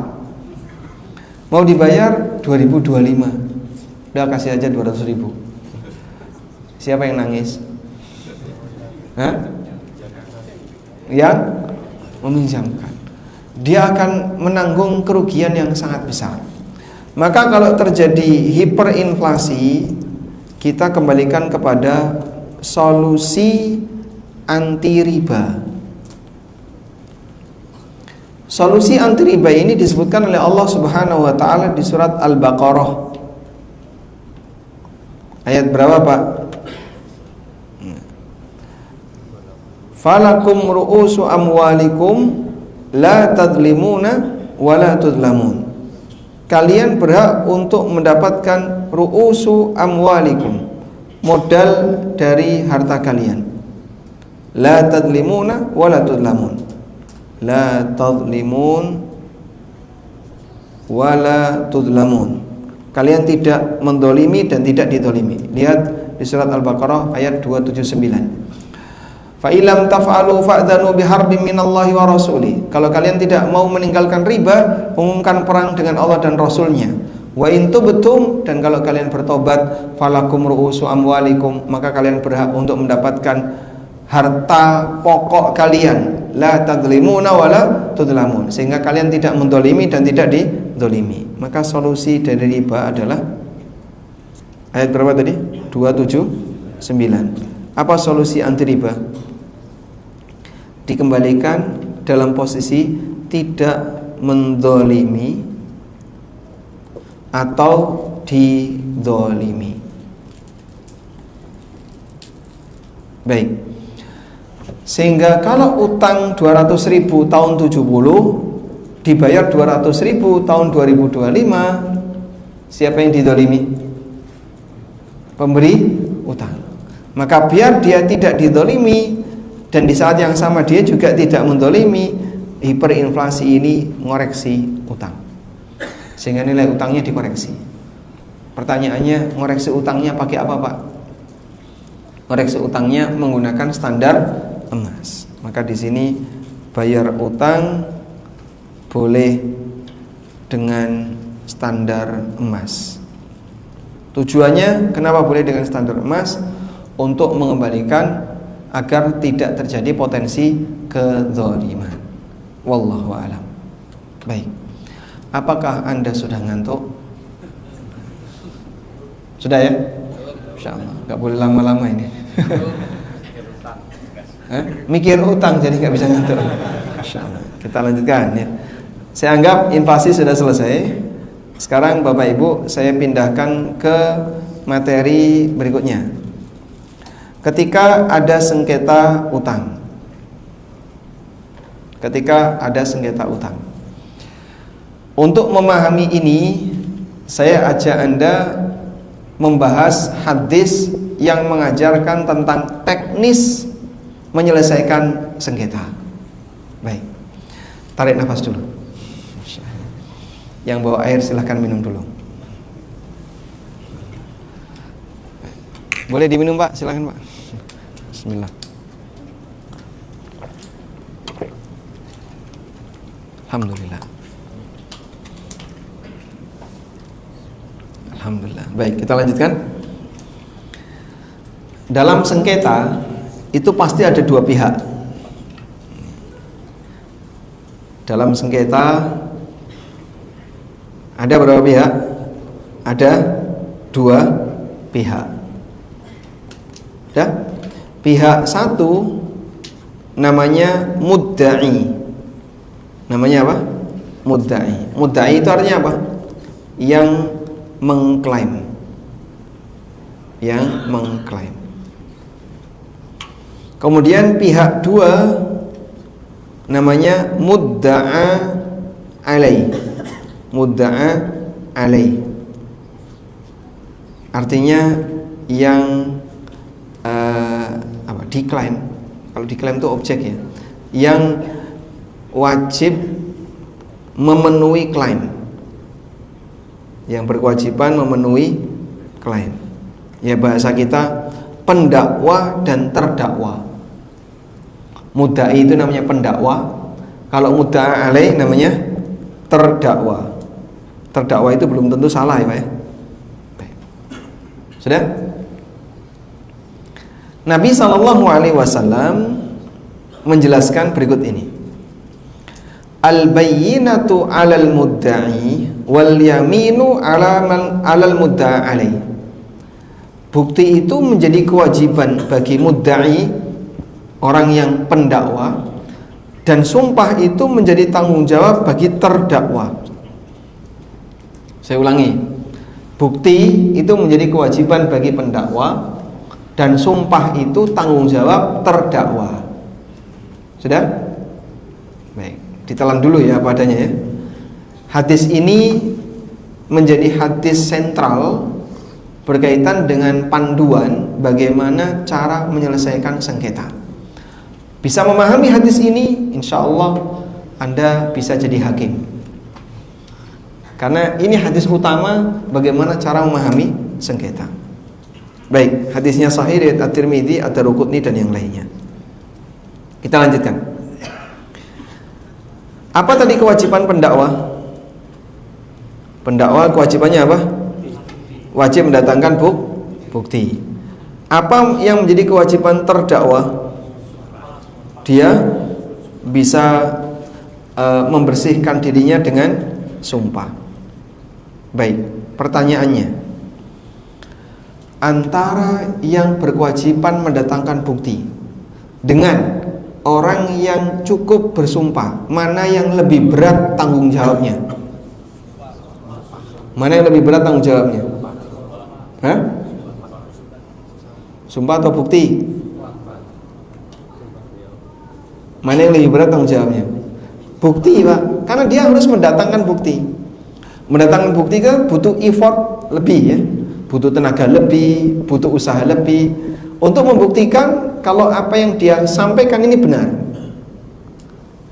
Mau dibayar 2025. Udah kasih aja 200.000. Siapa yang nangis? Hah? Yang meminjamkan. Dia akan menanggung kerugian yang sangat besar. Maka kalau terjadi hiperinflasi, kita kembalikan kepada solusi anti riba. Solusi anti riba ini disebutkan oleh Allah Subhanahu wa taala di surat Al-Baqarah. Ayat berapa, Pak? Falakum ru'usu amwalikum la tadlimuna wa la tudlamun. Kalian berhak untuk mendapatkan ru'usu amwalikum, modal dari harta kalian. La tadlimuna wa la tudlamun. La tadlimun wa la tudlamun. Kalian tidak mendolimi dan tidak didolimi. Lihat di surat Al-Baqarah ayat 279. Fa illam taf'alu fa'dhanu biharbin minallahi wa rasuli. Kalau kalian tidak mau meninggalkan riba, umumkan perang dengan Allah dan Rasulnya. Wa in tubtum, dan kalau kalian bertobat, falakum ru'usu amwalikum, maka kalian berhak untuk mendapatkan harta pokok kalian. La tadlimuna wa la tudlamun, sehingga kalian tidak mendolimi dan tidak didolimi. Maka solusi dari riba adalah ayat berapa tadi? 279. Apa solusi anti riba? Dikembalikan dalam posisi tidak mendolimi atau didolimi. Baik. Sehingga kalau utang 200.000 tahun 70 dibayar 200.000 tahun 2025, siapa yang didolimi? Pemberi utang. Maka biar dia tidak didolimi dan di saat yang sama dia juga tidak mendolimi, hiperinflasi ini ngoreksi utang sehingga nilai utangnya dikoreksi. Pertanyaannya, ngoreksi utangnya pakai apa, Pak? Ngoreksi utangnya menggunakan standar emas. Maka di sini bayar utang boleh dengan standar emas. Tujuannya kenapa boleh dengan standar emas? Untuk mengembalikan agar tidak terjadi potensi kedzaliman. Wallahu a'lam. Baik. Apakah Anda sudah ngantuk? Sudah ya? Insyaallah, nggak boleh lama-lama ini. Mikir utang jadi nggak bisa ngantuk. Insyaallah. Kita lanjutkan ya. Saya anggap invasi sudah selesai. Sekarang Bapak Ibu saya pindahkan ke materi berikutnya. Ketika ada sengketa utang. Ketika ada sengketa utang. Untuk memahami ini, saya ajak Anda membahas hadis yang mengajarkan tentang teknis menyelesaikan sengketa. Baik. Tarik nafas dulu. Yang bawa air silahkan minum dulu. Boleh diminum Pak, silahkan Pak. Bismillah. Alhamdulillah. Alhamdulillah. Baik, kita lanjutkan. Dalam sengketa itu pasti ada dua pihak. Dalam sengketa ada berapa pihak? Ada dua pihak. Ya? Pihak satu namanya mudda'i. Namanya apa? Mudda'i. Mudda'i itu artinya apa? Yang mengklaim. Yang mengklaim. Kemudian pihak dua namanya mudda'a alaih. Mudda'a alaih. Artinya yang diklaim. Kalau diklaim itu objek ya. Yang wajib memenuhi klaim. Yang berkewajiban memenuhi klaim. Ya bahasa kita pendakwa dan terdakwa. Mudda'i itu namanya pendakwa. Kalau mudda'a alaih namanya terdakwa. Terdakwa itu belum tentu salah ya Pak ya. Baik. Sudah? Nabi SAW menjelaskan berikut ini. Al-bayyinatu 'alal mudda'i wal yaminu 'alal mudda'a alaih. Bukti itu menjadi kewajiban bagi mudda'i, orang yang pendakwa, dan sumpah itu menjadi tanggung jawab bagi terdakwa. Saya ulangi. Bukti itu menjadi kewajiban bagi pendakwa, dan sumpah itu tanggung jawab terdakwa. Sudah? Baik, ditelan dulu ya apa adanya ya. Hadis ini menjadi hadis sentral berkaitan dengan panduan bagaimana cara menyelesaikan sengketa. Bisa memahami hadis ini, insya Allah Anda bisa jadi hakim. Karena ini hadis utama bagaimana cara memahami sengketa. Baik, hadisnya sahih riwayat At-Tirmidzi, Ad-Daruqutni dan yang lainnya. Kita lanjutkan. Apa tadi kewajiban pendakwa? Pendakwa kewajibannya apa? Wajib mendatangkan bukti. Apa yang menjadi kewajiban terdakwa? Dia bisa membersihkan dirinya dengan sumpah. Baik, pertanyaannya, antara yang berkewajiban mendatangkan bukti dengan orang yang cukup bersumpah, mana yang lebih berat tanggung jawabnya? Mana yang lebih berat tanggung jawabnya? Hah? Sumpah atau bukti? Mana yang lebih berat tanggung jawabnya? Bukti Pak, karena dia harus mendatangkan bukti. Mendatangkan bukti kan butuh effort lebih ya, butuh tenaga lebih, butuh usaha lebih untuk membuktikan kalau apa yang dia sampaikan ini benar.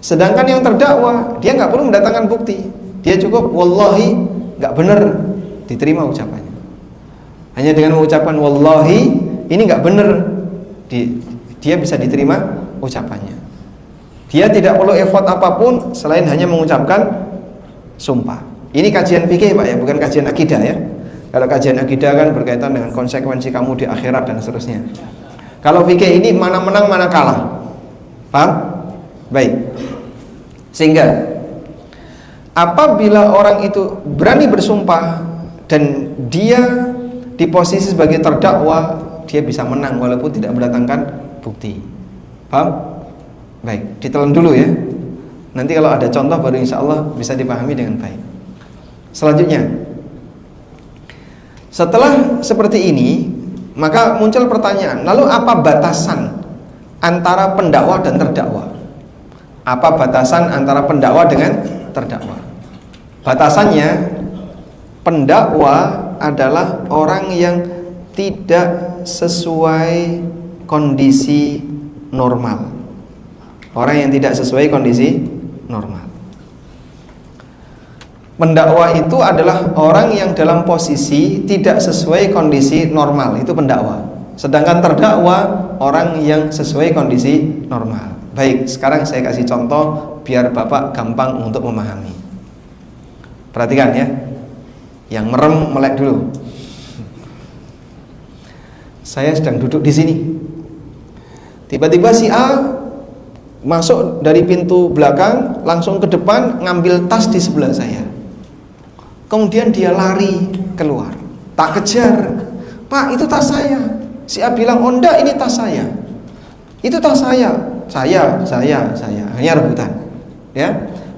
Sedangkan yang terdakwa, dia nggak perlu mendatangkan bukti, dia cukup wallahi nggak benar, diterima ucapannya. Hanya dengan mengucapkan wallahi ini nggak benar, dia bisa diterima ucapannya. Dia tidak perlu effort apapun selain hanya mengucapkan sumpah. Ini kajian fikih Pak ya, bukan kajian akidah ya. Kalau kajian akidah kan berkaitan dengan konsekuensi kamu di akhirat dan seterusnya. Kalau fikih ini mana menang mana kalah. Paham? Baik. Sehingga apabila orang itu berani bersumpah dan dia di posisi sebagai terdakwa, dia bisa menang walaupun tidak mendatangkan bukti. Paham? Baik, ditelan dulu ya. Nanti kalau ada contoh baru insya Allah bisa dipahami dengan baik. Selanjutnya, setelah seperti ini, maka muncul pertanyaan, lalu apa batasan antara pendakwa dan terdakwa? Apa batasan antara pendakwa dengan terdakwa? Batasannya, pendakwa adalah orang yang tidak sesuai kondisi normal. Orang yang tidak sesuai kondisi normal. Pendakwa itu adalah orang yang dalam posisi tidak sesuai kondisi normal, itu pendakwa. Sedangkan terdakwa orang yang sesuai kondisi normal. Baik, sekarang saya kasih contoh biar Bapak gampang untuk memahami. Perhatikan ya. Yang merem melek dulu. Saya sedang duduk di sini. Tiba-tiba si A masuk dari pintu belakang langsung ke depan ngambil tas di sebelah saya. Kemudian dia lari keluar. Tak kejar. Pak, itu tas saya. Si A bilang, oh enggak, ini tas saya. Itu tas saya. Saya. Hanya rebutan. Ya.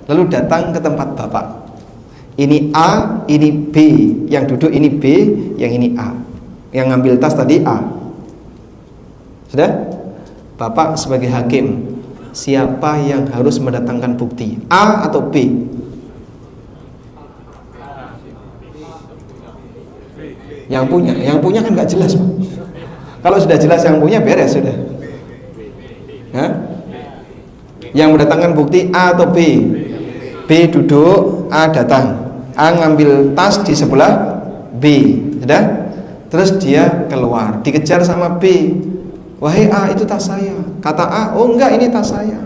Lalu datang ke tempat Bapak. Ini A, ini B. Yang duduk ini B, yang ini A. Yang ngambil tas tadi A. Sudah? Bapak sebagai hakim, siapa yang harus mendatangkan bukti? A atau B? Yang punya kan nggak jelas, Pak. Kalau sudah jelas yang punya, beres sudah. Hah? Yang mendatangkan bukti A atau B? B duduk, A datang. A ngambil tas di sebelah B, sudah? Terus dia keluar, dikejar sama B. Wahai A, itu tas saya. Kata A, oh enggak, ini tas saya.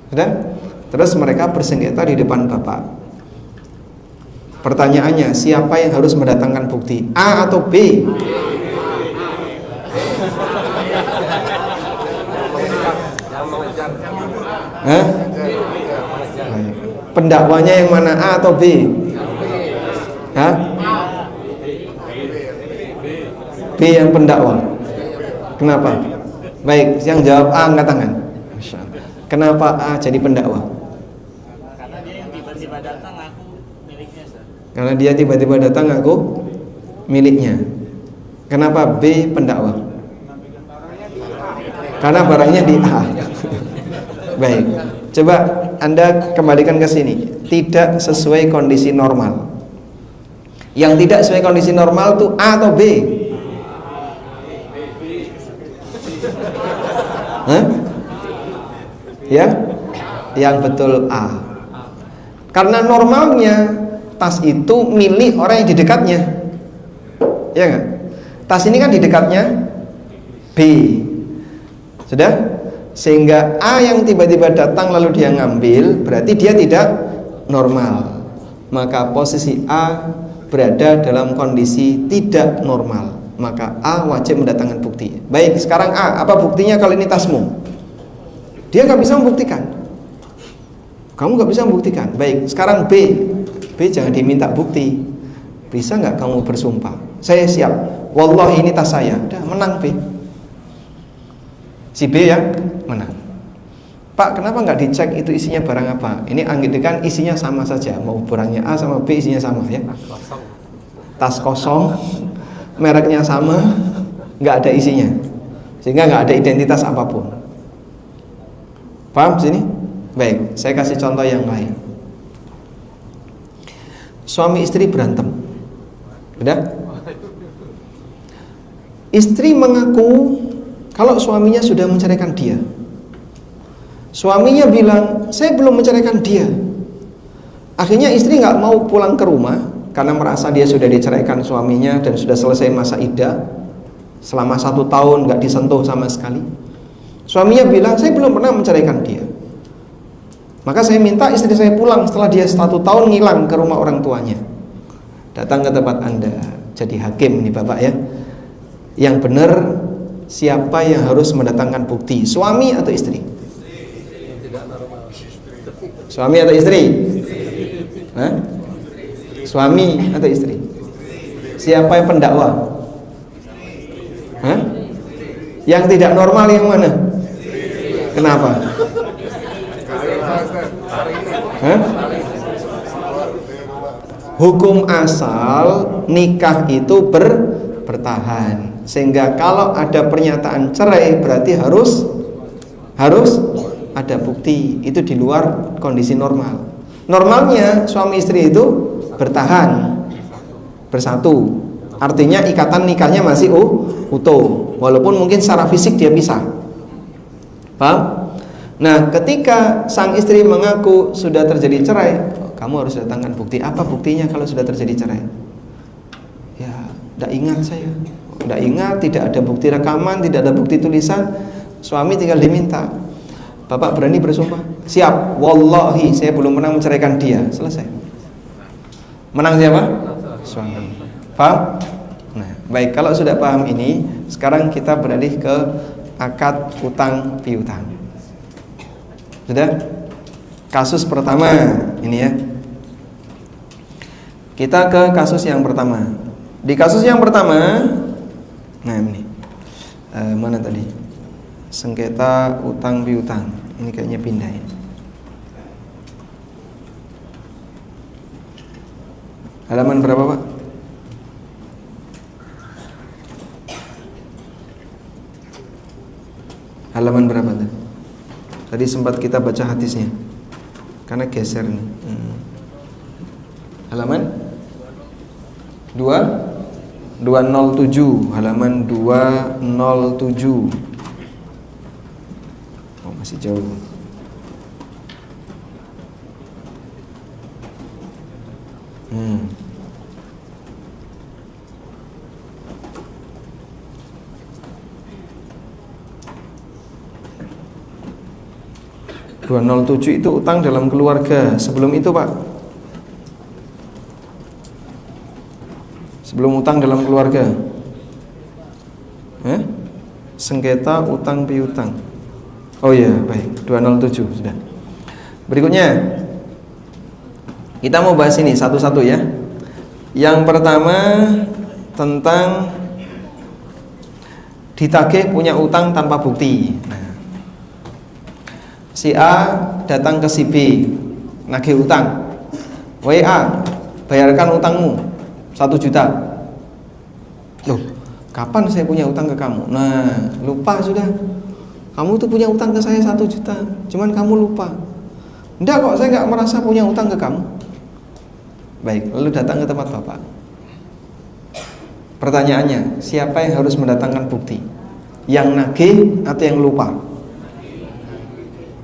Sudah? Terus mereka bersengketa di depan Bapak. Pertanyaannya, siapa yang harus mendatangkan bukti? A atau B? Hah? Pendakwanya yang mana, A atau B? Hah? B yang pendakwa. Kenapa? Baik, yang jawab A angkat tangan. Kenapa A jadi pendakwa? Karena dia yang tiba-tiba datang aku miliknya, Sir. Karena dia tiba-tiba datang aku miliknya. Kenapa B pendakwa? Karena barangnya di A. Baik, coba Anda kembalikan ke sini. Tidak sesuai kondisi normal. Yang tidak sesuai kondisi normal itu A atau B? Hah? Ya? Yang betul A. Karena normalnya tas itu milik orang yang di dekatnya. Ya enggak? Tas ini kan di dekatnya B. Sudah? Sehingga A yang tiba-tiba datang lalu dia ngambil, berarti dia tidak normal. Maka posisi A berada dalam kondisi tidak normal. Maka A wajib mendatangkan bukti. Baik, sekarang A, apa buktinya kalau ini tasmu? Dia nggak bisa membuktikan. Kamu nggak bisa membuktikan. Baik, sekarang B. B jangan diminta bukti. Bisa nggak kamu bersumpah? Saya siap. Wallahi ini tas saya. Udah, menang B. Si B yang menang. Pak, kenapa nggak dicek itu isinya barang apa? Ini anggikan isinya sama saja. Mau barangnya A sama B isinya sama ya. Tas kosong. Mereknya sama, nggak ada isinya, sehingga nggak ada identitas apapun. Paham sini? Baik, saya kasih contoh yang lain. Suami istri berantem, udah? Istri mengaku kalau suaminya sudah menceraikan dia. Suaminya bilang, saya belum menceraikan dia. Akhirnya istri nggak mau pulang ke rumah. Karena merasa dia sudah diceraikan suaminya dan sudah selesai masa iddah selama 1 tahun nggak disentuh sama sekali. Suaminya bilang, saya belum pernah menceraikan dia. Maka saya minta istri saya pulang setelah dia 1 tahun ngilang ke rumah orang tuanya. Datang ke tempat Anda, jadi hakim nih Bapak ya. Yang benar siapa yang harus mendatangkan bukti, suami atau istri? Suami atau istri? Hah? Suami atau istri? Siapa yang pendakwa? Yang tidak normal yang mana? Kenapa? Hah? Hukum asal nikah itu bertahan, sehingga kalau ada pernyataan cerai berarti harus ada bukti. Itu di luar kondisi normal. Normalnya suami istri itu bertahan, bersatu, artinya ikatan nikahnya masih utuh, walaupun mungkin secara fisik dia pisah. Paham? Nah, ketika sang istri mengaku sudah terjadi cerai, kamu harus datangkan bukti. Apa buktinya kalau sudah terjadi cerai? Ya, tidak ingat saya. Tidak ingat, tidak ada bukti rekaman, tidak ada bukti tulisan. Suami tinggal diminta, Bapak berani bersumpah? Siap. Wallahi saya belum pernah menceraikan dia. Selesai. Menang siapa? Suami. Paham? Nah, baik, kalau sudah paham ini, sekarang kita beralih ke akad utang piutang. Sudah? Kasus pertama ini ya. Kita ke kasus yang pertama. Di kasus yang pertama, nah ini mana tadi? Sengketa utang piutang. Ini kayaknya pindah ya. Halaman berapa, Pak? Halaman berapa tadi? Tadi sempat kita baca hadisnya, karena geser nih. Halaman 207, halaman 207. Oh, masih jauh. Hmm. (207) itu utang dalam keluarga. Sebelum itu, Pak, sebelum utang dalam keluarga, sengketa utang piutang. Oh iya, baik, 207 sudah. Berikutnya kita mau bahas ini satu-satu ya. Yang pertama tentang ditagih punya utang tanpa bukti. Nah, si A datang ke si B nagih utang. WA, bayarkan utangmu 1 juta. Loh, kapan saya punya utang ke kamu? Nah, lupa sudah. Kamu tuh punya utang ke saya 1 juta, cuman kamu lupa. Enggak kok, saya enggak merasa punya utang ke kamu. Baik, lalu datang ke tempat Bapak. Pertanyaannya, siapa yang harus mendatangkan bukti? Yang nagih atau yang lupa?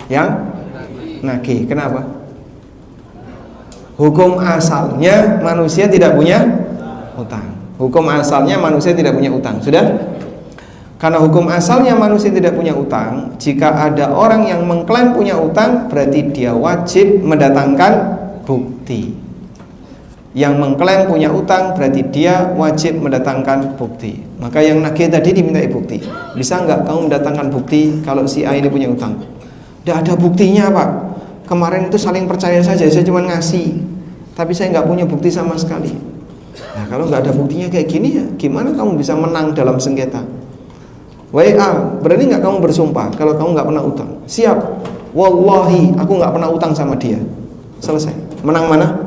Yang nagih. Kenapa? Hukum asalnya manusia tidak punya utang. Hukum asalnya manusia tidak punya utang. Sudah? Karena hukum asalnya manusia tidak punya utang, jika ada orang yang mengklaim punya utang, berarti dia wajib mendatangkan bukti. Yang mengklaim punya utang berarti dia wajib mendatangkan bukti. Maka yang nagih tadi dimintai bukti. Bisa nggak kamu mendatangkan bukti kalau si A ini punya utang? Tidak ada buktinya, Pak. Kemarin itu saling percaya saja, saya cuma ngasih, tapi saya nggak punya bukti sama sekali. Nah, kalau nggak ada buktinya kayak gini ya, gimana kamu bisa menang dalam sengketa? WA, berani nggak kamu bersumpah kalau kamu nggak pernah utang? Siap. Wallahi, aku nggak pernah utang sama dia. Selesai. Menang mana?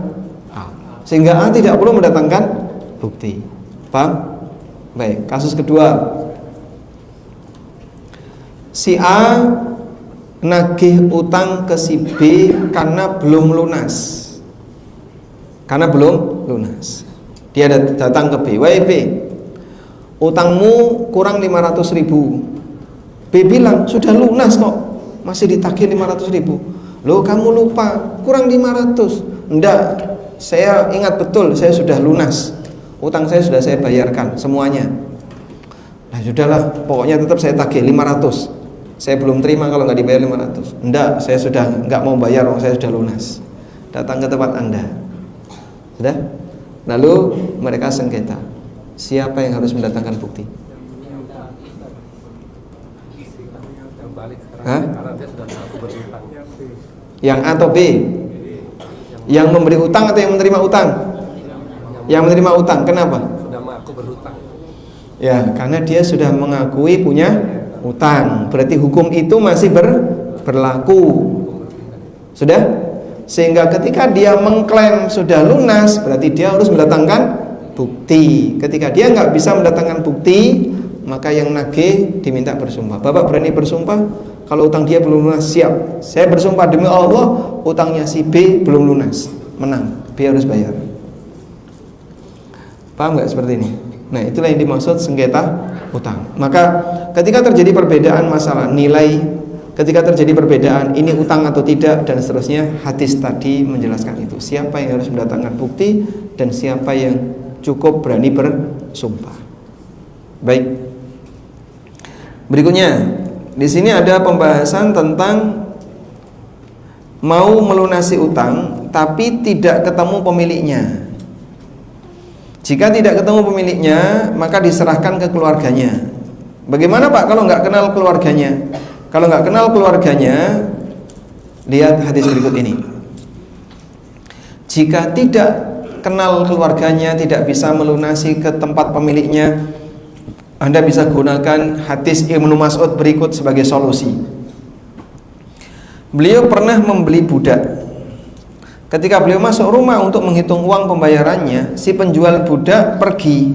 A. Sehingga A tidak perlu mendatangkan bukti. Paham? Baik, kasus kedua. Si A nagih utang ke si B karena belum lunas. Karena belum lunas. Dia datang ke B. Wahai B, utangmu kurang 500 ribu. B bilang, sudah lunas kok, masih ditagih 500 ribu. Loh, kamu lupa, kurang 500. Enggak, saya ingat betul, saya sudah lunas. Utang saya sudah saya bayarkan semuanya. Nah sudahlah, pokoknya tetap saya tagih 500. Saya belum terima kalau nggak dibayar 500. Enggak, saya sudah nggak mau bayar, saya sudah lunas. Datang ke tempat Anda. Sudah? Lalu mereka sengketa. Siapa yang harus mendatangkan bukti? Hah? Yang A atau B? Yang memberi utang atau yang menerima utang? Yang menerima utang. Kenapa? Sudah mengaku berhutang. Ya, karena dia sudah mengakui punya utang. Berarti hukum itu masih berlaku. Sudah? Sehingga ketika dia mengklaim sudah lunas, berarti dia harus mendatangkan bukti. Ketika dia nggak bisa mendatangkan bukti, maka yang nagih diminta bersumpah. Bapak berani bersumpah kalau utang dia belum lunas? Siap. Saya bersumpah demi Allah, utangnya si B belum lunas. Menang, B harus bayar. Paham nggak seperti ini? Nah, itulah yang dimaksud sengketa utang. Maka ketika terjadi perbedaan masalah nilai, ketika terjadi perbedaan ini utang atau tidak dan seterusnya, hadis tadi menjelaskan itu. Siapa yang harus mendatangkan bukti dan siapa yang cukup berani bersumpah. Baik. Berikutnya, di sini ada pembahasan tentang mau melunasi utang tapi tidak ketemu pemiliknya. Jika tidak ketemu pemiliknya, maka diserahkan ke keluarganya. Bagaimana Pak kalau nggak kenal keluarganya? Kalau nggak kenal keluarganya, lihat hadis berikut ini. Jika tidak kenal keluarganya, tidak bisa melunasi ke tempat pemiliknya, Anda bisa gunakan hadis Ibnu Mas'ud berikut sebagai solusi. Beliau pernah membeli budak. Ketika beliau masuk rumah untuk menghitung uang pembayarannya, si penjual budak pergi.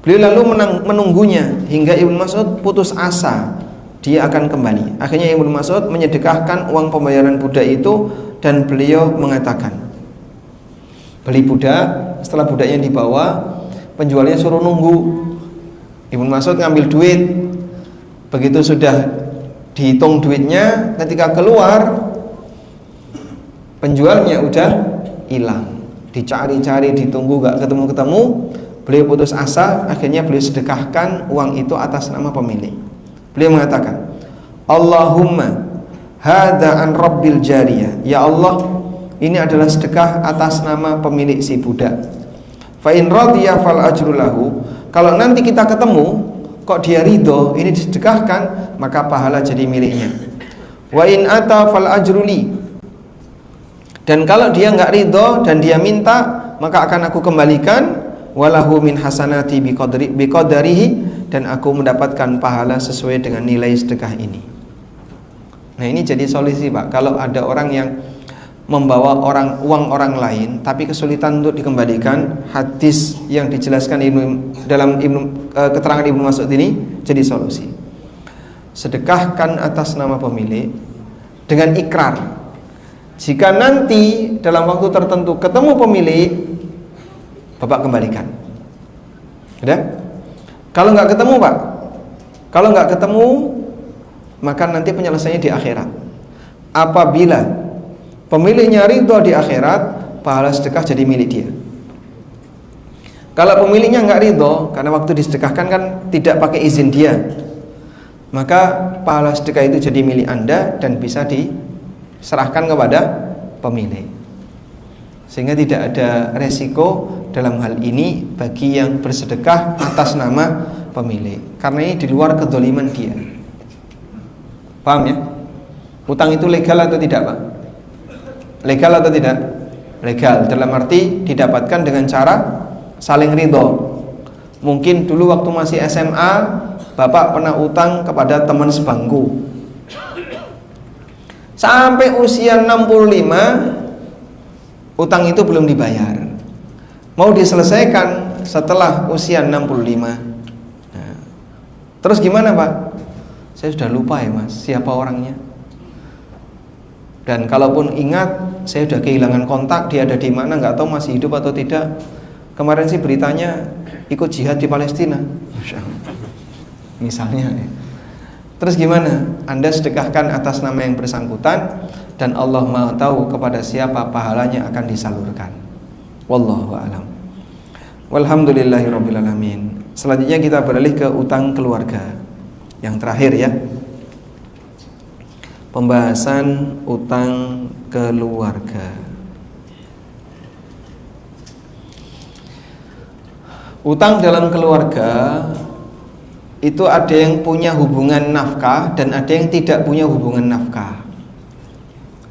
Beliau lalu menunggunya hingga Ibnu Mas'ud putus asa dia akan kembali. Akhirnya Ibnu Mas'ud menyedekahkan uang pembayaran budak itu dan beliau mengatakan, beli budak, setelah budaknya dibawa, penjualnya suruh nunggu. Ibnu Mas'ud ngambil duit. Begitu sudah dihitung duitnya, ketika keluar penjualnya udah hilang. Dicari-cari, ditunggu gak ketemu-ketemu. Beliau putus asa, akhirnya beliau sedekahkan uang itu atas nama pemilik. Beliau mengatakan, Allahumma hadza an rabbil jariyah. Ya Allah, ini adalah sedekah atas nama pemilik si budak. Fa in radiya fal ajru lahu. Kalau nanti kita ketemu kok dia ridho, ini disedekahkan, maka pahala jadi miliknya. Wa in ata fal ajru li. Dan kalau dia enggak ridho dan dia minta, maka akan aku kembalikan. Walahu min hasanati biqadarihi, dan aku mendapatkan pahala sesuai dengan nilai sedekah ini. Nah, ini jadi solusi Pak. Kalau ada orang yang membawa uang orang lain tapi kesulitan untuk dikembalikan, hadis yang dijelaskan dalam keterangan Ibnu Mas'ud ini jadi solusi. Sedekahkan atas nama pemilik dengan ikrar. Jika nanti dalam waktu tertentu ketemu pemilik, Bapak kembalikan. Udah? Kalau nggak ketemu Pak, kalau nggak ketemu, maka nanti penyelesaiannya di akhirat. Apabila pemiliknya ridho di akhirat, pahala sedekah jadi milik dia. Kalau pemiliknya nggak ridho, karena waktu disedekahkan kan tidak pakai izin dia, maka pahala sedekah itu jadi milik Anda dan bisa diserahkan kepada pemilik. Sehingga tidak ada resiko dalam hal ini bagi yang bersedekah atas nama pemilik, karena ini di luar kedzaliman dia. Paham ya? Utang itu legal atau tidak Pak? Legal atau tidak? Legal, dalam arti didapatkan dengan cara saling ridho. Mungkin dulu waktu masih SMA, Bapak pernah utang kepada teman sebangku. Sampai usia 65, utang itu belum dibayar. Mau diselesaikan setelah usia 65. Nah, terus gimana Pak? Saya sudah lupa ya Mas, siapa orangnya. Dan kalaupun ingat, saya sudah kehilangan kontak, dia ada di mana, nggak tahu masih hidup atau tidak. Kemarin sih beritanya ikut jihad di Palestina, misalnya. Terus gimana? Anda sedekahkan atas nama yang bersangkutan, dan Allah Maha tahu kepada siapa pahalanya akan disalurkan. Wallahu a'lam. Walhamdulillahirabbil alamin. Selanjutnya kita beralih ke utang keluarga. Yang terakhir ya. Pembahasan utang keluarga. Utang dalam keluarga itu ada yang punya hubungan nafkah dan ada yang tidak punya hubungan nafkah.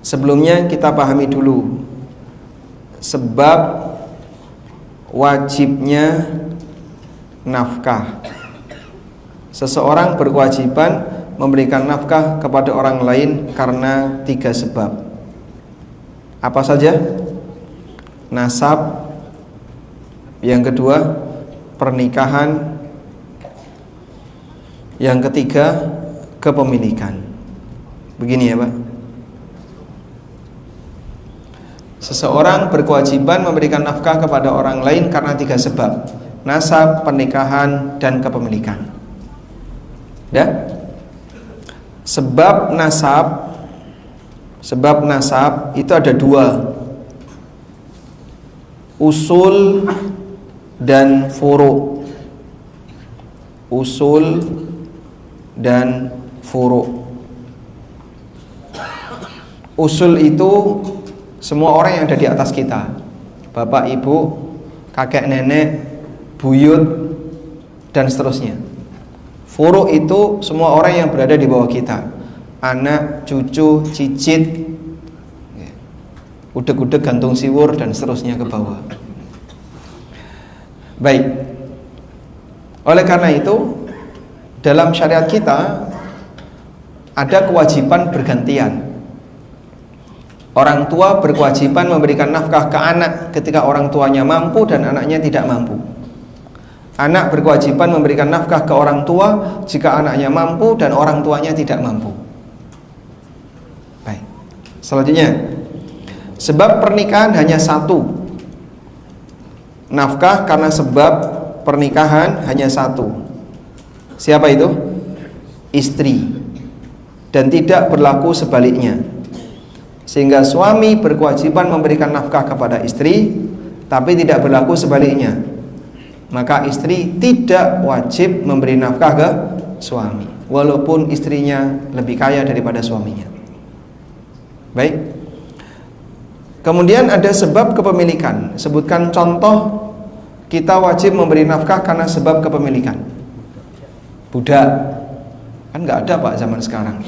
Sebelumnya kita pahami dulu sebab wajibnya nafkah. Seseorang berkewajiban memberikan nafkah kepada orang lain karena 3 sebab. Apa saja? Nasab, yang kedua pernikahan, yang ketiga kepemilikan. Begini ya Pak, seseorang berkewajiban memberikan nafkah kepada orang lain karena 3 sebab: nasab, pernikahan, dan kepemilikan. Ya? Sebab nasab itu ada 2, usul dan furu. Usul dan furu. Usul itu semua orang yang ada di atas kita, bapak, ibu, kakek, nenek, buyut, dan seterusnya. Furu itu semua orang yang berada di bawah kita, anak, cucu, cicit, udeg-udeg, gantung siwur, dan seterusnya ke bawah. Baik. Oleh karena itu, dalam syariat kita ada kewajiban bergantian. Orang tua berkewajiban memberikan nafkah ke anak ketika orang tuanya mampu dan anaknya tidak mampu. Anak berkewajiban memberikan nafkah ke orang tua jika anaknya mampu dan orang tuanya tidak mampu. Baik. Selanjutnya, sebab pernikahan hanya 1. Nafkah karena sebab pernikahan hanya 1. Siapa itu? Istri. Dan tidak berlaku sebaliknya. Sehingga suami berkewajiban memberikan nafkah kepada istri, tapi tidak berlaku sebaliknya. Maka istri tidak wajib memberi nafkah ke suami, walaupun istrinya lebih kaya daripada suaminya. Baik. Kemudian ada sebab kepemilikan. Sebutkan contoh kita wajib memberi nafkah karena sebab kepemilikan. Budak. Kan nggak ada Pak zaman sekarang.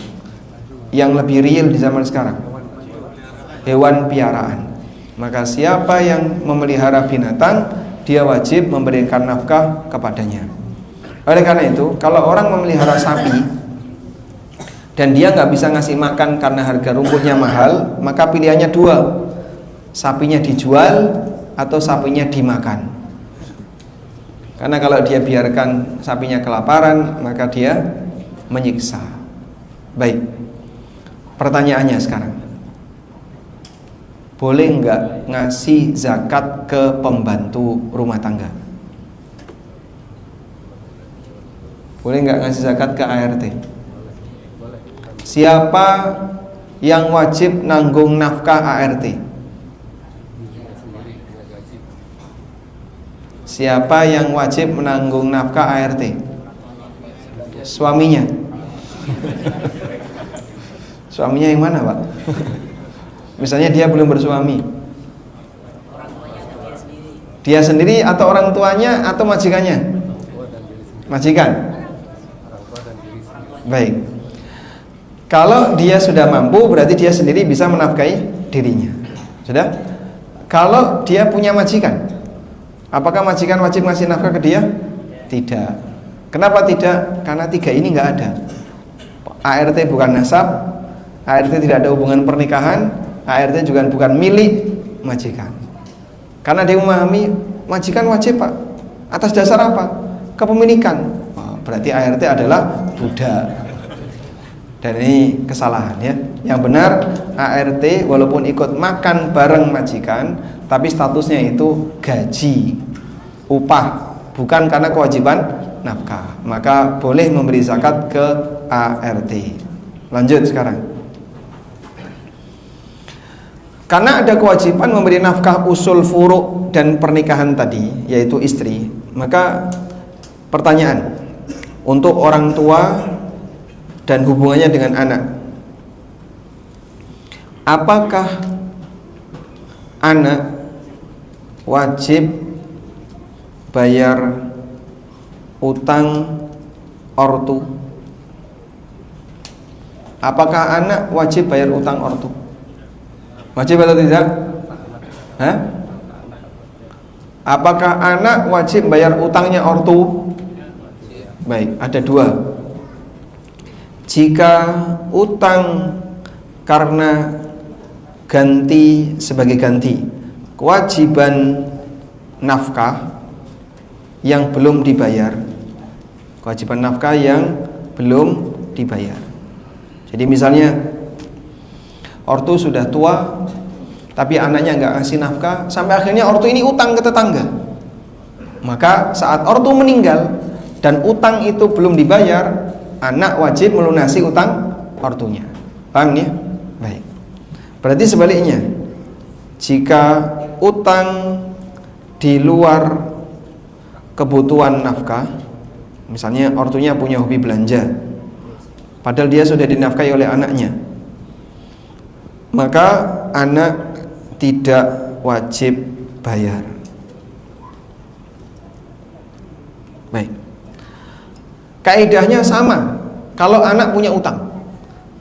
Yang lebih real di zaman sekarang, hewan piaraan. Maka siapa yang memelihara binatang, dia wajib memberikan nafkah kepadanya. Oleh karena itu, kalau orang memelihara sapi dan dia nggak bisa ngasih makan karena harga rumputnya mahal, maka pilihannya 2: sapinya dijual atau sapinya dimakan. Karena kalau dia biarkan sapinya kelaparan, maka dia menyiksa. Baik, pertanyaannya sekarang, boleh nggak ngasih zakat ke pembantu rumah tangga? Boleh nggak ngasih zakat ke ART? Siapa yang wajib nanggung nafkah ART? Siapa yang wajib menanggung nafkah ART? Suaminya. Suaminya yang mana Pak? Misalnya dia belum bersuami, dia sendiri atau orang tuanya atau majikannya? Majikan. Baik. Kalau dia sudah mampu, berarti dia sendiri bisa menafkahi dirinya. Sudah? Kalau dia punya majikan, apakah majikan wajib ngasih nafkah ke dia? Tidak. Kenapa tidak? Karena 3 ini nggak ada. ART bukan nasab, ART tidak ada hubungan pernikahan, ART juga bukan milik majikan. Karena dia memahami majikan wajib Pak. Atas dasar apa? Kepemilikan. Berarti ART adalah budak. Dan ini kesalahan ya. Yang benar, ART walaupun ikut makan bareng majikan, tapi statusnya itu gaji, upah, bukan karena kewajiban nafkah. Maka boleh memberi zakat ke ART. Lanjut sekarang. Karena ada kewajiban memberi nafkah usul furu dan pernikahan tadi, yaitu istri, maka pertanyaan untuk orang tua dan hubungannya dengan anak, apakah anak wajib bayar utang ortu? Apakah anak wajib bayar utang ortu? Wajib atau tidak? Hah? Apakah anak wajib bayar utangnya ortu? Baik, ada 2. jika utang karena sebagai ganti kewajiban nafkah yang belum dibayar, kewajiban nafkah yang belum dibayar. Jadi misalnya ortu sudah tua tapi anaknya nggak ngasih nafkah, sampai akhirnya ortu ini utang ke tetangga. Maka saat ortu meninggal dan utang itu belum dibayar, anak wajib melunasi utang ortunya. Paham ya? Baik. Berarti sebaliknya, jika utang di luar kebutuhan nafkah, misalnya ortunya punya hobi belanja, padahal dia sudah dinafkahi oleh anaknya, maka anak tidak wajib bayar. Baik. Kaidahnya sama kalau anak punya utang.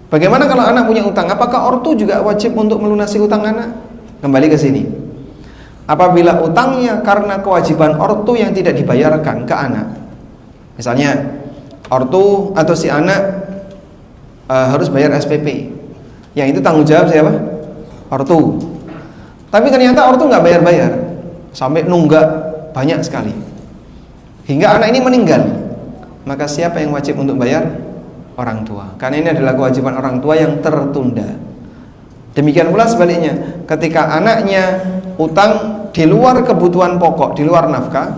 Bagaimana kalau anak punya utang? Apakah ortu juga wajib untuk melunasi utang anak? Kembali ke sini. Apabila utangnya karena kewajiban ortu yang tidak dibayarkan ke anak, misalnya ortu atau si anak harus bayar SPP, yang itu tanggung jawab siapa? Ortu. Tapi ternyata ortu nggak bayar-bayar, sampai nunggak banyak sekali, hingga anak ini meninggal. Maka siapa yang wajib untuk bayar? Orang tua. Karena ini adalah kewajiban orang tua yang tertunda. Demikian pula sebaliknya, ketika anaknya utang di luar kebutuhan pokok, di luar nafkah,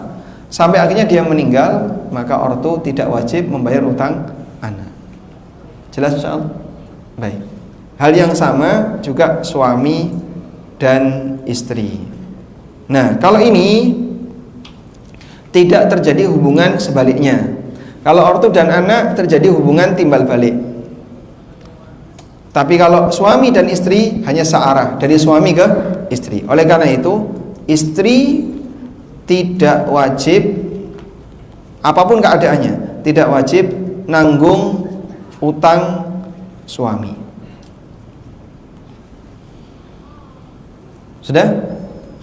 sampai akhirnya dia meninggal, maka ortu tidak wajib membayar utang anak. Jelas insyaallah? Baik. Hal yang sama juga suami dan istri. Nah, kalau ini tidak terjadi hubungan sebaliknya. Kalau ortu dan anak terjadi hubungan timbal balik. Tapi kalau suami dan istri hanya searah, dari suami ke istri. Oleh karena itu, istri tidak wajib, apapun keadaannya, tidak wajib nanggung utang suami. Sudah?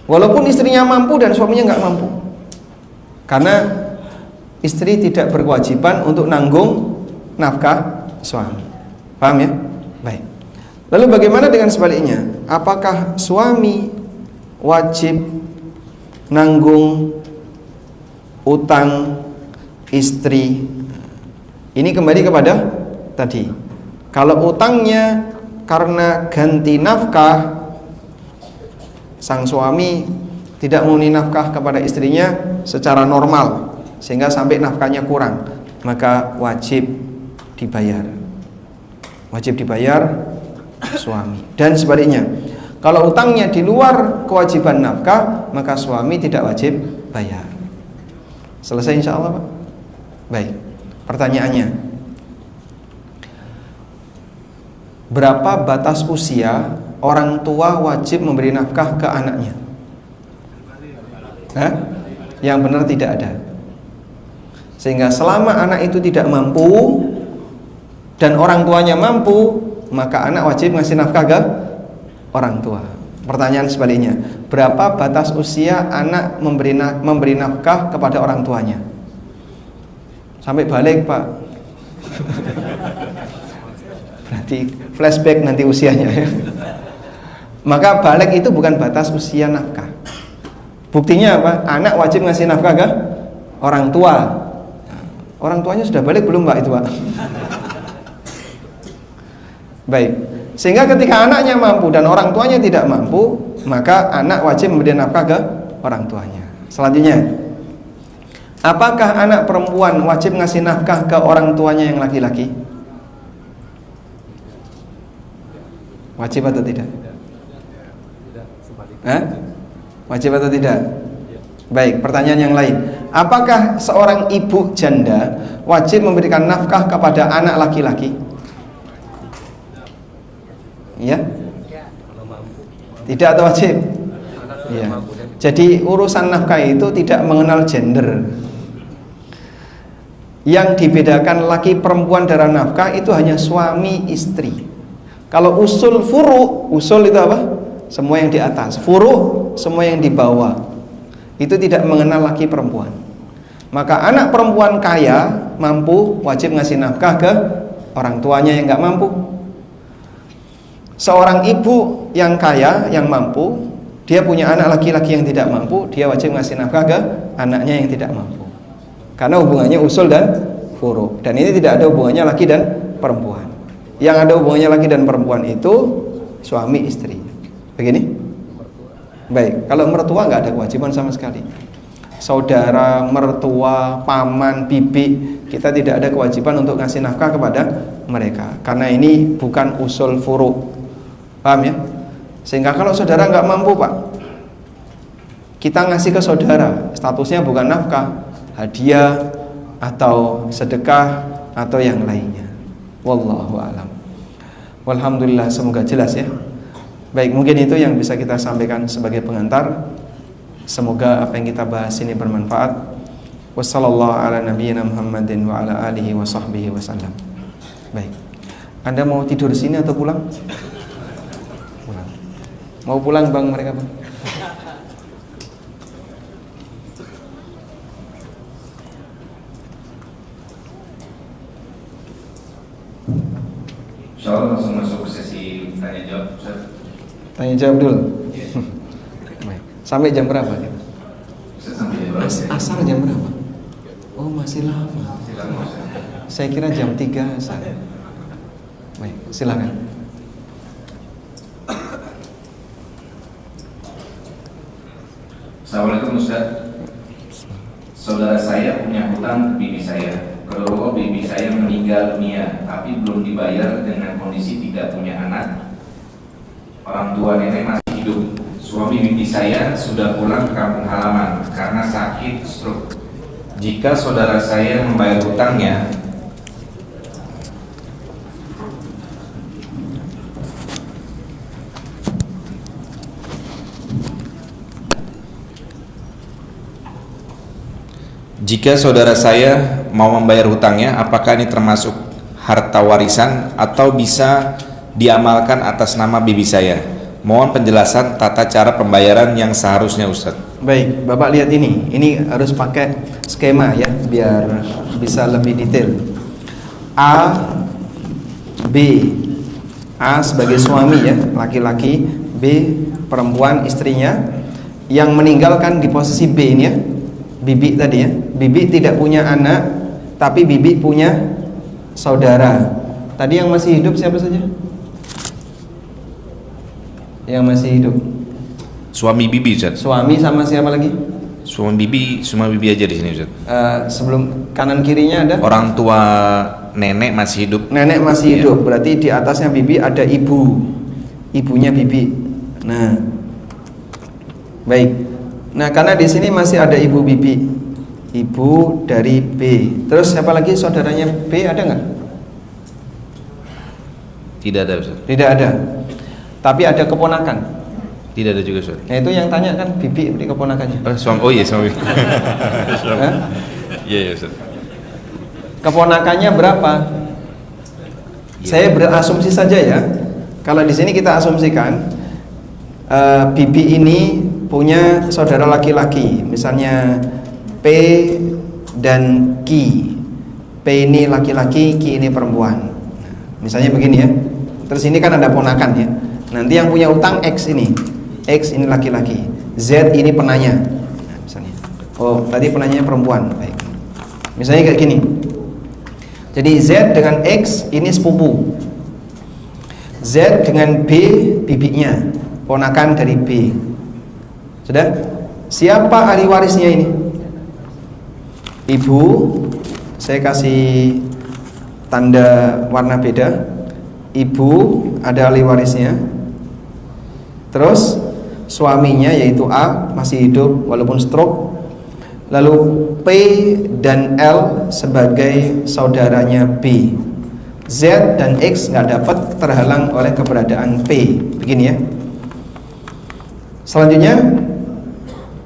Walaupun istrinya mampu dan suaminya nggak mampu, karena istri tidak berkewajiban untuk nanggung nafkah suami. Paham ya? Baik. Lalu bagaimana dengan sebaliknya? Apakah suami wajib nanggung utang istri? Ini kembali kepada tadi. Kalau utangnya karena ganti nafkah, sang suami tidak memenuhi nafkah kepada istrinya secara normal, sehingga sampai nafkahnya kurang, maka wajib dibayar. Wajib dibayar suami. Dan sebaliknya, kalau utangnya di luar kewajiban nafkah, maka suami tidak wajib bayar. Selesai insyaallah, Pak? Baik. Pertanyaannya, berapa batas usia orang tua wajib memberi nafkah ke anaknya? Hah? Yang benar tidak ada. Sehingga selama anak itu tidak mampu dan orang tuanya mampu, maka anak wajib ngasih nafkah ke orang tua. Pertanyaan sebaliknya, berapa batas usia anak memberi nafkah kepada orang tuanya? Sampai balik, Pak. Berarti flashback nanti usianya ya. Maka balik itu bukan batas usia nafkah. Buktinya apa? Anak wajib ngasih nafkah ke orang tua. Orang tuanya sudah balik belum, Pak, itu, Pak? Baik. Sehingga ketika anaknya mampu dan orang tuanya tidak mampu, maka anak wajib memberi nafkah ke orang tuanya. Selanjutnya, apakah anak perempuan wajib ngasih nafkah ke orang tuanya yang laki-laki? Wajib atau tidak? Hah? Wajib atau tidak? Baik, pertanyaan yang lain. Apakah seorang ibu janda wajib memberikan nafkah kepada anak laki-laki? Ya? Tidak atau wajib? Ya. Jadi urusan nafkah itu tidak mengenal gender. Yang dibedakan laki perempuan dalam nafkah itu hanya suami istri. Kalau usul furu, usul itu apa? Semua yang di atas. Furu, semua yang di bawah. Itu tidak mengenal laki perempuan. Maka anak perempuan kaya mampu wajib ngasih nafkah ke orang tuanya yang nggak mampu. Seorang ibu yang kaya, yang mampu, dia punya anak laki-laki yang tidak mampu, dia wajib ngasih nafkah ke anaknya yang tidak mampu. Karena hubungannya usul dan furu. Dan ini tidak ada hubungannya laki dan perempuan. Yang ada hubungannya laki dan perempuan itu suami istri. Begini? Baik, kalau mertua nggak ada kewajiban sama sekali. Saudara, mertua, paman, bibi, kita tidak ada kewajiban untuk ngasih nafkah kepada mereka. Karena ini bukan usul furu. Paham ya? Sehingga kalau saudara nggak mampu, Pak, kita ngasih ke saudara, statusnya bukan nafkah, hadiah atau sedekah atau yang lainnya. Wallahu a'lam. Walhamdulillah, semoga jelas ya. Baik, mungkin itu yang bisa kita sampaikan sebagai pengantar. Semoga apa yang kita bahas ini bermanfaat. Wassallallahu ala nabiyyina Muhammadin wa ala alihi wa sahbihi wasallam. Baik. Anda mau tidur di sini atau pulang? Pulang. Mau pulang Bang mereka, Bang? Insyaallah langsung masuk ke sesi tanya jawab, Ustaz. Tanya jawab dulu. Iya. Baik. Sampai jam berapa kita? Ustaz sampai jam berapa? Asar jam berapa? Oh, masih lama. Silakan, Ustaz. Saya kira jam 3 asar. Baik, silakan. Assalamualaikum Ustaz. Saudara saya punya hutang ke bibi saya. Kedua bibi saya meninggal dunia, tapi belum dibayar dengan kondisi tidak punya anak. Orang tua nenek masih hidup. Suami bibi saya sudah pulang ke kampung halaman karena sakit stroke. Jika saudara saya membayar hutangnya, mau membayar hutangnya, apakah ini termasuk harta warisan atau bisa diamalkan atas nama bibi saya? Mohon penjelasan tata cara pembayaran yang seharusnya, Ustaz. Baik, Bapak lihat ini harus pakai skema ya biar bisa lebih detail. A, B. A sebagai suami ya, laki-laki, B perempuan istrinya yang meninggalkan di posisi B ini ya. Bibi tadi ya. Bibi tidak punya anak, tapi bibi punya saudara. Tadi yang masih hidup siapa saja? Yang masih hidup. Suami bibi, Ustaz. Suami sama siapa lagi? Suami bibi aja di sini, Ustaz. Sebelum kanan kirinya ada? Orang tua nenek masih hidup. Nenek masih hidup, berarti di atasnya bibi ada ibu. Ibunya bibi. Nah. Baik. Nah, karena di sini masih ada ibu bibi. Ibu dari B. Terus siapa lagi saudaranya B ada nggak? Tidak ada, Ustaz. Tidak ada. Tapi ada keponakan. Tidak ada juga, Ustaz. Nah, itu yang tanya kan bibi ini keponakannya. Oh iya, suami. Hah? Iya, Ustaz. Keponakannya berapa? Iya. Saya berasumsi saja ya. Kalau di sini kita asumsikan bibi ini punya saudara laki-laki, misalnya P dan Q. P ini laki-laki, Q ini perempuan. Misalnya begini ya. Terus ini kan ada ponakan ya. Nanti yang punya utang X ini. X ini laki-laki, Z ini penanya. Nah, misalnya. Oh, tadi penanyanya perempuan. Baik. Misalnya kayak gini. Jadi Z dengan X ini sepupu. Z dengan B bibinya, ponakan dari B. Sudah? Siapa ahli warisnya ini? Ibu, saya kasih tanda warna beda. Ibu ada ahli warisnya. Terus suaminya yaitu A masih hidup walaupun stroke. Lalu P dan L sebagai saudaranya B. Z dan X nggak dapat, terhalang oleh keberadaan P. Begini ya. Selanjutnya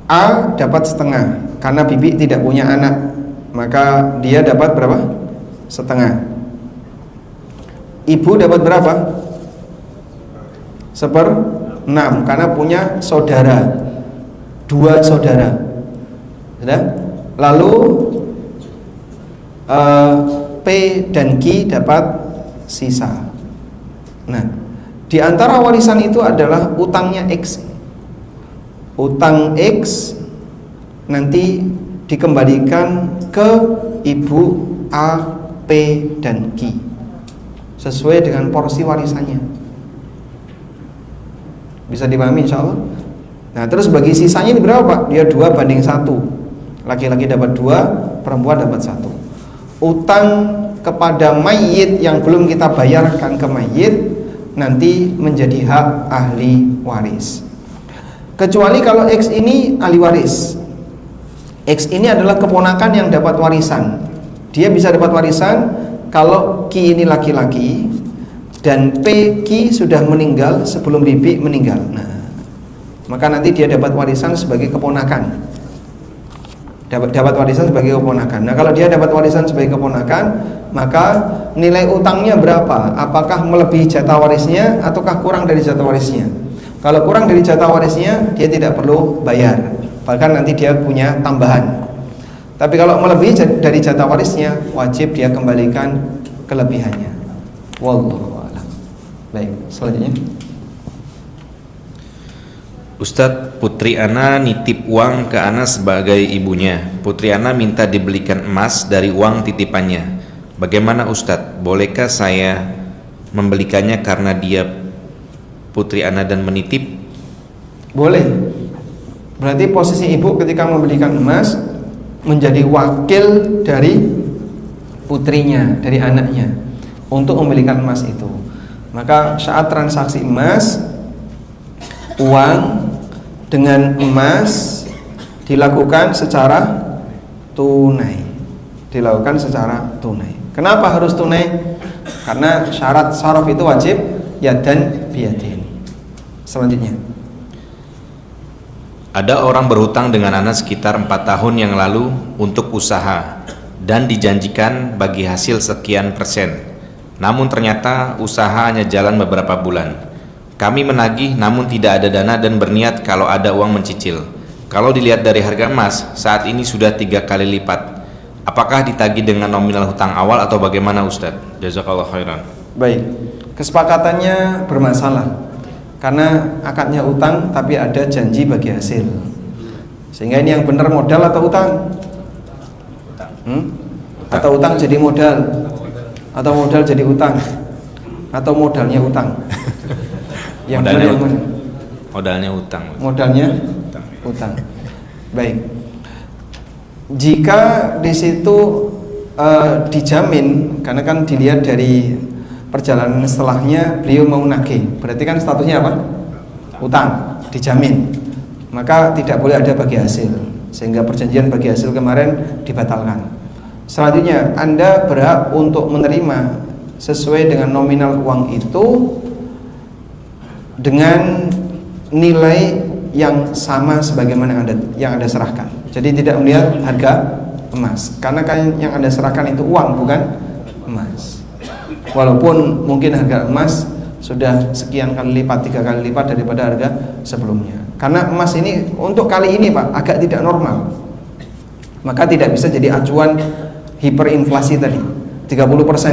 A dapat setengah karena bibi tidak punya anak, maka dia dapat berapa? Setengah. Ibu dapat berapa? 1/6 karena punya saudara, 2 saudara. Sudah? Lalu P dan Q dapat sisa. Nah, di antara warisan itu adalah utangnya X. Utang X nanti dikembalikan ke ibu A, P, dan Q sesuai dengan porsi warisannya. Bisa dipahami insya Allah. Nah, terus bagi sisanya ini berapa Pak? Dia 2:1. Laki-laki dapat 2, perempuan dapat 1. Utang kepada mayit yang belum kita bayarkan ke mayit nanti menjadi hak ahli waris. Kecuali kalau X ini ahli waris. X ini adalah keponakan yang dapat warisan. Dia bisa dapat warisan kalau Q ini laki-laki dan P, Q sudah meninggal sebelum bibi meninggal. Nah, maka nanti dia dapat warisan sebagai keponakan. Dapat warisan sebagai keponakan. Nah, kalau dia dapat warisan sebagai keponakan, maka nilai utangnya berapa? Apakah melebihi jatah warisnya ataukah kurang dari jatah warisnya? Kalau kurang dari jatah warisnya, dia tidak perlu bayar. Bahkan nanti dia punya tambahan. Tapi kalau melebihi dari jatah warisnya, wajib dia kembalikan kelebihannya. Wallahu a'lam. Baik, selanjutnya. Ustadz, putri Ana nitip uang ke Ana sebagai ibunya. Putri Ana minta dibelikan emas dari uang titipannya. Bagaimana Ustadz? Bolehkah saya membelikannya karena dia putri Ana dan menitip? Boleh. Berarti posisi ibu ketika membelikan emas menjadi wakil dari putrinya, dari anaknya untuk membelikan emas itu. Maka saat transaksi emas, uang dengan emas dilakukan secara tunai. Dilakukan secara tunai. Kenapa harus tunai? Karena syarat saraf itu wajib yadan biyadin. Selanjutnya. Ada orang berhutang dengan Ana sekitar 4 tahun yang lalu untuk usaha dan dijanjikan bagi hasil sekian persen. Namun ternyata usaha hanya jalan beberapa bulan. Kami menagih namun tidak ada dana dan berniat kalau ada uang mencicil. Kalau dilihat dari harga emas saat ini sudah 3 kali lipat. Apakah ditagih dengan nominal hutang awal atau bagaimana Ustadz? Jazakallah khairan. Baik, kesepakatannya bermasalah karena akadnya utang tapi ada janji bagi hasil. Sehingga ini yang benar modal atau utang? Atau utang jadi modal? Atau modal jadi utang? Atau modalnya utang? Yang modalnya benar yang mana? Modalnya utang. Modalnya utang. Baik. Jika di situ dijamin, karena kan dilihat dari perjalanan setelahnya beliau mau nagih, berarti kan statusnya apa? Utang, dijamin. Maka tidak boleh ada bagi hasil, sehingga perjanjian bagi hasil kemarin dibatalkan. Selanjutnya, Anda berhak untuk menerima sesuai dengan nominal uang itu dengan nilai yang sama sebagaimana yang Anda serahkan. Jadi tidak melihat harga emas, karena kan yang Anda serahkan itu uang bukan emas. Walaupun mungkin harga emas sudah sekian kali lipat, 3 kali lipat daripada harga sebelumnya. Karena emas ini untuk kali ini Pak agak tidak normal, maka tidak bisa jadi acuan hiperinflasi tadi. 30%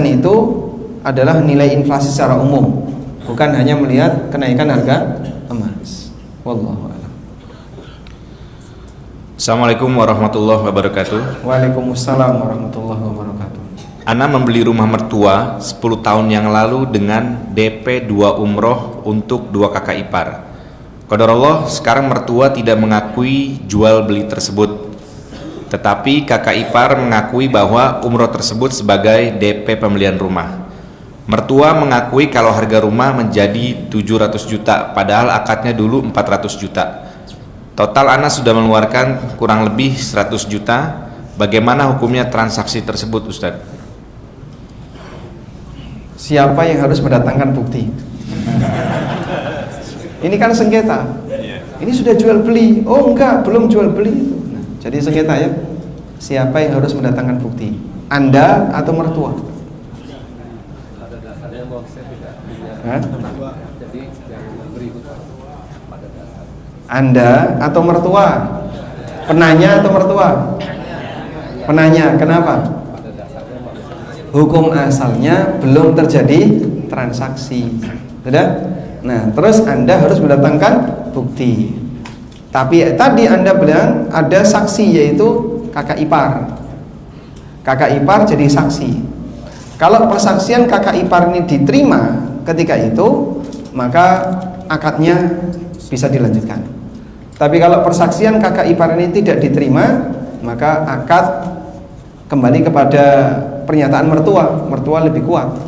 itu adalah nilai inflasi secara umum, bukan hanya melihat kenaikan harga emas. Wallahu a'lam. Assalamualaikum warahmatullahi wabarakatuh. Waalaikumsalam warahmatullahi wabarakatuh. Ana membeli rumah mertua 10 tahun yang lalu dengan DP 2 umroh untuk 2 kakak ipar. Qadarullah sekarang mertua tidak mengakui jual beli tersebut. Tetapi kakak ipar mengakui bahwa umroh tersebut sebagai DP pembelian rumah. Mertua mengakui kalau harga rumah menjadi 700 juta padahal akadnya dulu 400 juta. Total Ana sudah mengeluarkan kurang lebih 100 juta. Bagaimana hukumnya transaksi tersebut Ustadz? Siapa yang harus mendatangkan bukti? Ini kan sengketa. Ini sudah jual beli. Oh enggak, belum jual beli. Nah, jadi sengketa ya. Siapa yang harus mendatangkan bukti? Anda atau mertua? Hah? Anda atau mertua? Penanya atau mertua? Penanya, kenapa? hukum asalnya belum terjadi transaksi. Sudah? Nah, terus Anda harus mendatangkan bukti. Tapi tadi Anda bilang ada saksi, yaitu kakak ipar. Kakak ipar jadi saksi. Kalau persaksian kakak ipar ini diterima ketika itu, maka akadnya bisa dilanjutkan. Tapi kalau persaksian kakak ipar ini tidak diterima, maka akad kembali kepada pernyataan mertua. Mertua lebih kuat,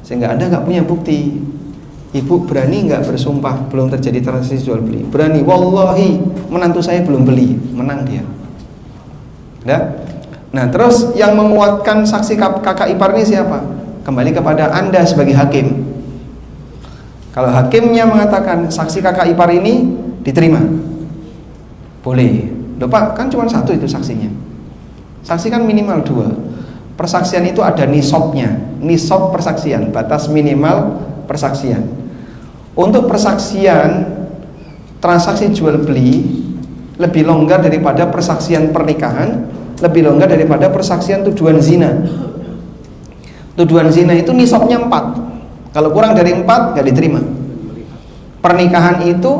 sehingga Anda nggak punya bukti. Ibu berani nggak bersumpah belum terjadi transaksi jual beli? Berani, wallahi menantu saya belum beli, menang dia. Udah? Nah, terus yang menguatkan saksi kakak ipar ini siapa? Kembali kepada Anda sebagai hakim. Kalau hakimnya mengatakan saksi kakak ipar ini diterima, boleh. Loh Pak, kan cuma satu itu saksinya. Saksi kan minimal 2. Persaksian itu ada nisabnya, nisab persaksian, batas minimal persaksian. Untuk persaksian transaksi jual beli lebih longgar daripada persaksian pernikahan, lebih longgar daripada persaksian tuduhan zina. Tuduhan zina itu nisabnya 4. Kalau kurang dari 4 nggak diterima. Pernikahan itu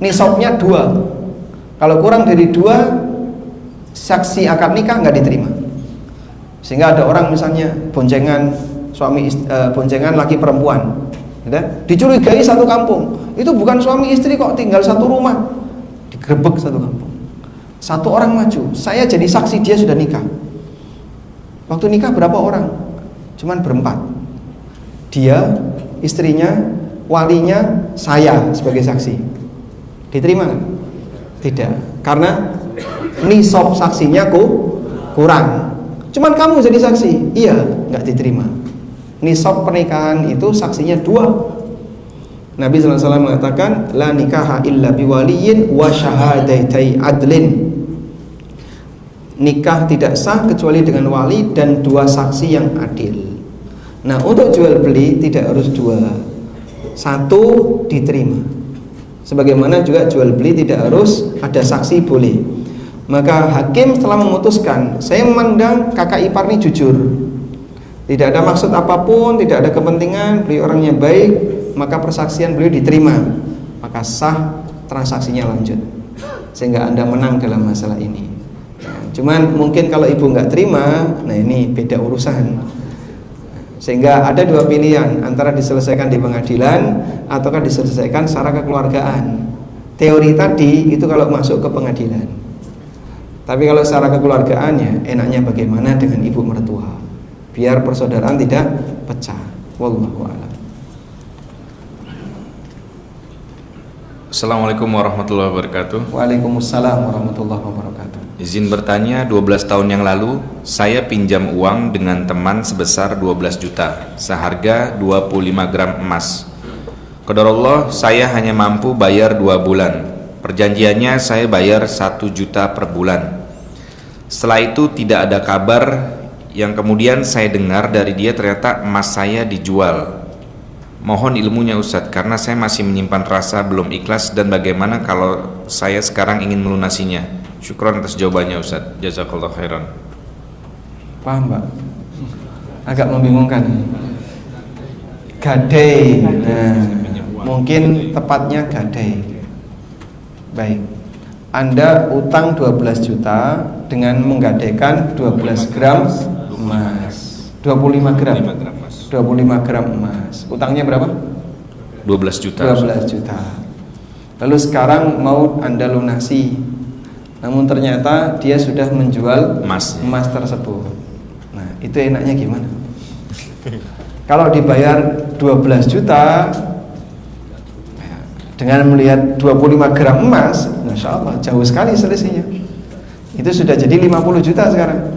nisabnya 2. Kalau kurang dari 2, saksi akad nikah nggak diterima. Sehingga ada orang misalnya boncengan boncengan laki perempuan, gitu, dicurigai satu kampung. Itu bukan suami istri kok, tinggal satu rumah, digerebek satu kampung. Satu orang maju, saya jadi saksi dia sudah nikah. Waktu nikah berapa orang? Cuman berempat. Dia, istrinya, walinya, saya sebagai saksi. Diterima nggak? Tidak, karena nisab saksinya kurang. Cuman kamu jadi saksi, iya, nggak diterima. Nisab pernikahan itu saksinya 2. Nabi SAW mengatakan, la nikaha illa biwaliyin wa syahadatai adlin. Nikah tidak sah kecuali dengan wali dan 2 saksi yang adil. Nah, untuk jual beli tidak harus 2, 1 diterima. Sebagaimana juga jual beli tidak harus ada saksi, boleh. Maka hakim setelah memutuskan, saya memandang kakak ipar ini jujur, tidak ada maksud apapun, tidak ada kepentingan, beliau orangnya baik, maka persaksian beliau diterima, maka sah, transaksinya lanjut, sehingga Anda menang dalam masalah ini. Nah, cuman mungkin kalau ibu nggak terima, nah ini beda urusan. Sehingga ada 2 pilihan, antara diselesaikan di pengadilan ataukah diselesaikan secara kekeluargaan. Teori tadi itu kalau masuk ke pengadilan. Tapi kalau secara kekeluargaannya, enaknya bagaimana dengan ibu mertua, biar persaudaraan tidak pecah. Wallahu a'lam. Assalamualaikum warahmatullahi wabarakatuh. Waalaikumsalam warahmatullahi wabarakatuh. Izin bertanya, 12 tahun yang lalu saya pinjam uang dengan teman sebesar 12 juta, seharga 25 gram emas. Qadarullah, saya hanya mampu bayar 2 bulan. Perjanjiannya saya bayar 1 juta per bulan. Setelah itu tidak ada kabar. Yang kemudian saya dengar dari dia, ternyata emas saya dijual. Mohon ilmunya Ustadz, karena saya masih menyimpan rasa belum ikhlas, dan bagaimana kalau saya sekarang ingin melunasinya? Syukron atas jawabannya Ustadz. Jazakallah khairan. Paham Pak? Agak membingungkan. Gadai, nah, mungkin tepatnya gadai. Baik, Anda utang 12 juta dengan menggadaikan 12 gram emas, 25 gram 25 gram emas. Utangnya berapa? 12 juta. 12 juta. Lalu sekarang mau Anda lunasi, namun ternyata dia sudah menjual emas tersebut. Nah, itu enaknya gimana? Kalau dibayar 12 juta dengan melihat 25 gram emas, Masya Allah, jauh sekali selisihnya. Itu sudah jadi 50 juta sekarang.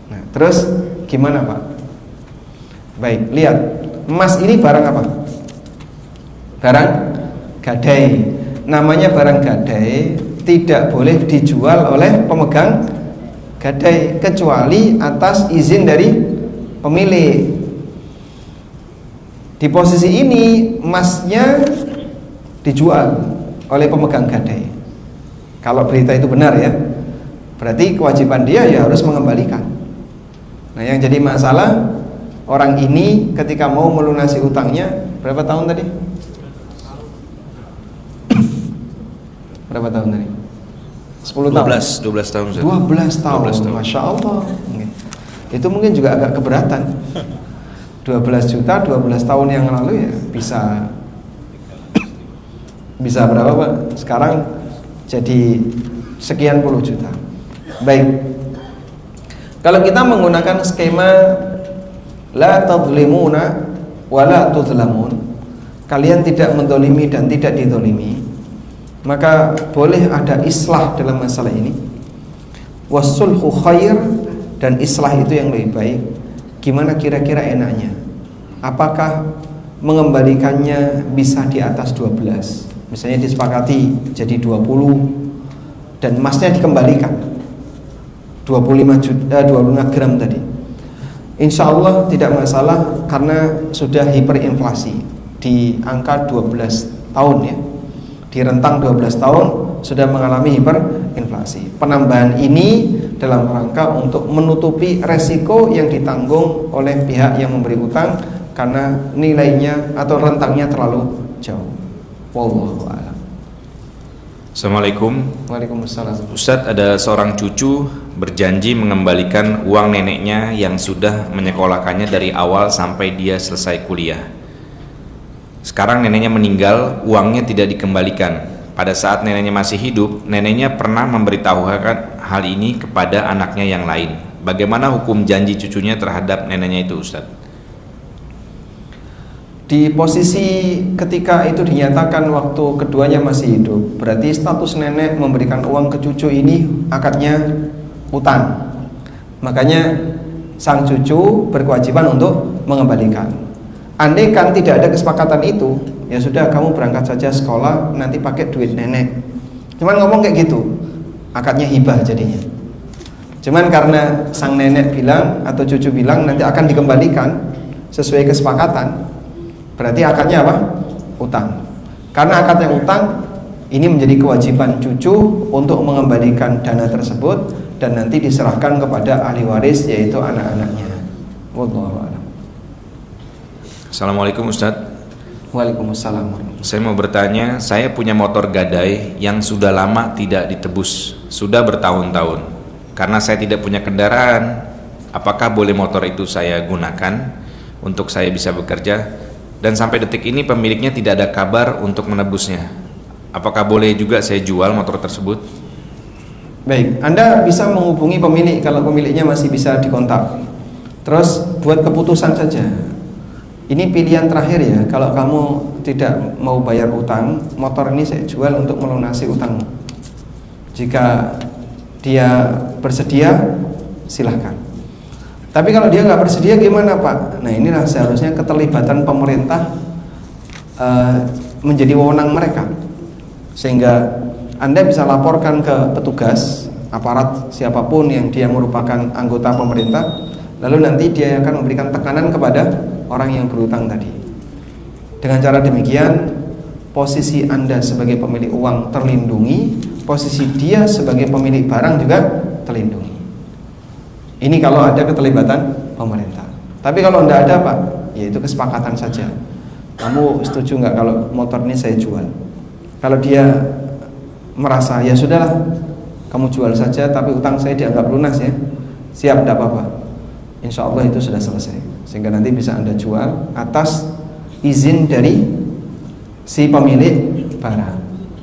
Nah, terus gimana Pak? Baik, lihat, emas ini barang apa? Barang gadai. Namanya barang gadai, tidak boleh dijual oleh pemegang gadai kecuali atas izin dari pemilik. Di posisi ini emasnya dijual oleh pemegang gadai. Kalau berita itu benar ya, berarti kewajiban dia ya harus mengembalikan. Nah, yang jadi masalah orang ini ketika mau melunasi utangnya berapa tahun tadi? Berapa tahun tadi? 10 tahun. 12 tahun. Ustaz. 12 tahun. 12 tahun. Masya Allah. Itu mungkin juga agak keberatan. 12 juta 12 tahun yang lalu ya bisa berapa Pak? Sekarang jadi sekian puluh juta. Baik. Kalau kita menggunakan skema la tadlimuna wa la tudlamun, kalian tidak mendolimi dan tidak didolimi, maka boleh ada islah dalam masalah ini. Wasulhu khair, dan islah itu yang lebih baik. Gimana kira-kira enaknya? Apakah mengembalikannya bisa di atas 12? Misalnya disepakati jadi 20 dan emasnya dikembalikan 25 gram tadi. Insya Allah tidak masalah karena sudah hiperinflasi di angka 12 tahun ya. Di rentang 12 tahun sudah mengalami hiperinflasi. Penambahan ini dalam rangka untuk menutupi resiko yang ditanggung oleh pihak yang memberi utang karena nilainya atau rentangnya terlalu jauh. Wallahu a'lam. Assalamualaikum. Waalaikumsalam. Ustadz, ada seorang cucu berjanji mengembalikan uang neneknya yang sudah menyekolahkannya dari awal sampai dia selesai kuliah. Sekarang neneknya meninggal, uangnya tidak dikembalikan. Pada saat neneknya masih hidup, neneknya pernah memberitahukan hal ini kepada anaknya yang lain. Bagaimana hukum janji cucunya terhadap neneknya itu, Ustadz? Di posisi ketika itu dinyatakan waktu keduanya masih hidup, berarti status nenek memberikan uang ke cucu ini akadnya utang. Makanya sang cucu berkewajiban untuk mengembalikan. Andai kan tidak ada kesepakatan itu, ya sudah kamu berangkat saja sekolah, nanti pakai duit nenek. Cuman ngomong kayak gitu, akadnya hibah jadinya. Cuman karena sang nenek bilang atau cucu bilang nanti akan dikembalikan sesuai kesepakatan, berarti akadnya apa? Utang. Karena akadnya utang, ini menjadi kewajiban cucu untuk mengembalikan dana tersebut dan nanti diserahkan kepada ahli waris yaitu anak-anaknya. Wallahu a'lam. Assalamualaikum Ustadz. Waalaikumsalam. Saya mau bertanya, saya punya motor gadai yang sudah lama tidak ditebus, sudah bertahun-tahun. Karena saya tidak punya kendaraan, apakah boleh motor itu saya gunakan untuk saya bisa bekerja? Dan sampai detik ini pemiliknya tidak ada kabar untuk menebusnya. Apakah boleh juga saya jual motor tersebut? Baik, Anda bisa menghubungi pemilik kalau pemiliknya masih bisa dikontak. Terus buat keputusan saja. Ini pilihan terakhir ya. Kalau kamu tidak mau bayar utang, motor ini saya jual untuk melunasi utangmu. Jika dia bersedia, silahkan. Tapi kalau dia nggak bersedia gimana Pak? Nah inilah seharusnya keterlibatan pemerintah menjadi wewenang mereka, sehingga Anda bisa laporkan ke petugas aparat siapapun yang dia merupakan anggota pemerintah, lalu nanti dia akan memberikan tekanan kepada orang yang berutang tadi. Dengan cara demikian posisi Anda sebagai pemilik uang terlindungi, posisi dia sebagai pemilik barang juga terlindungi. Ini kalau ada keterlibatan pemerintah. Tapi kalau tidak ada Pak, ya itu kesepakatan saja. Kamu setuju nggak kalau motor ini saya jual? Kalau dia merasa ya sudahlah, kamu jual saja, tapi utang saya dianggap lunas ya, siap, tidak apa-apa. Insya Allah itu sudah selesai, sehingga nanti bisa Anda jual atas izin dari si pemilik barang.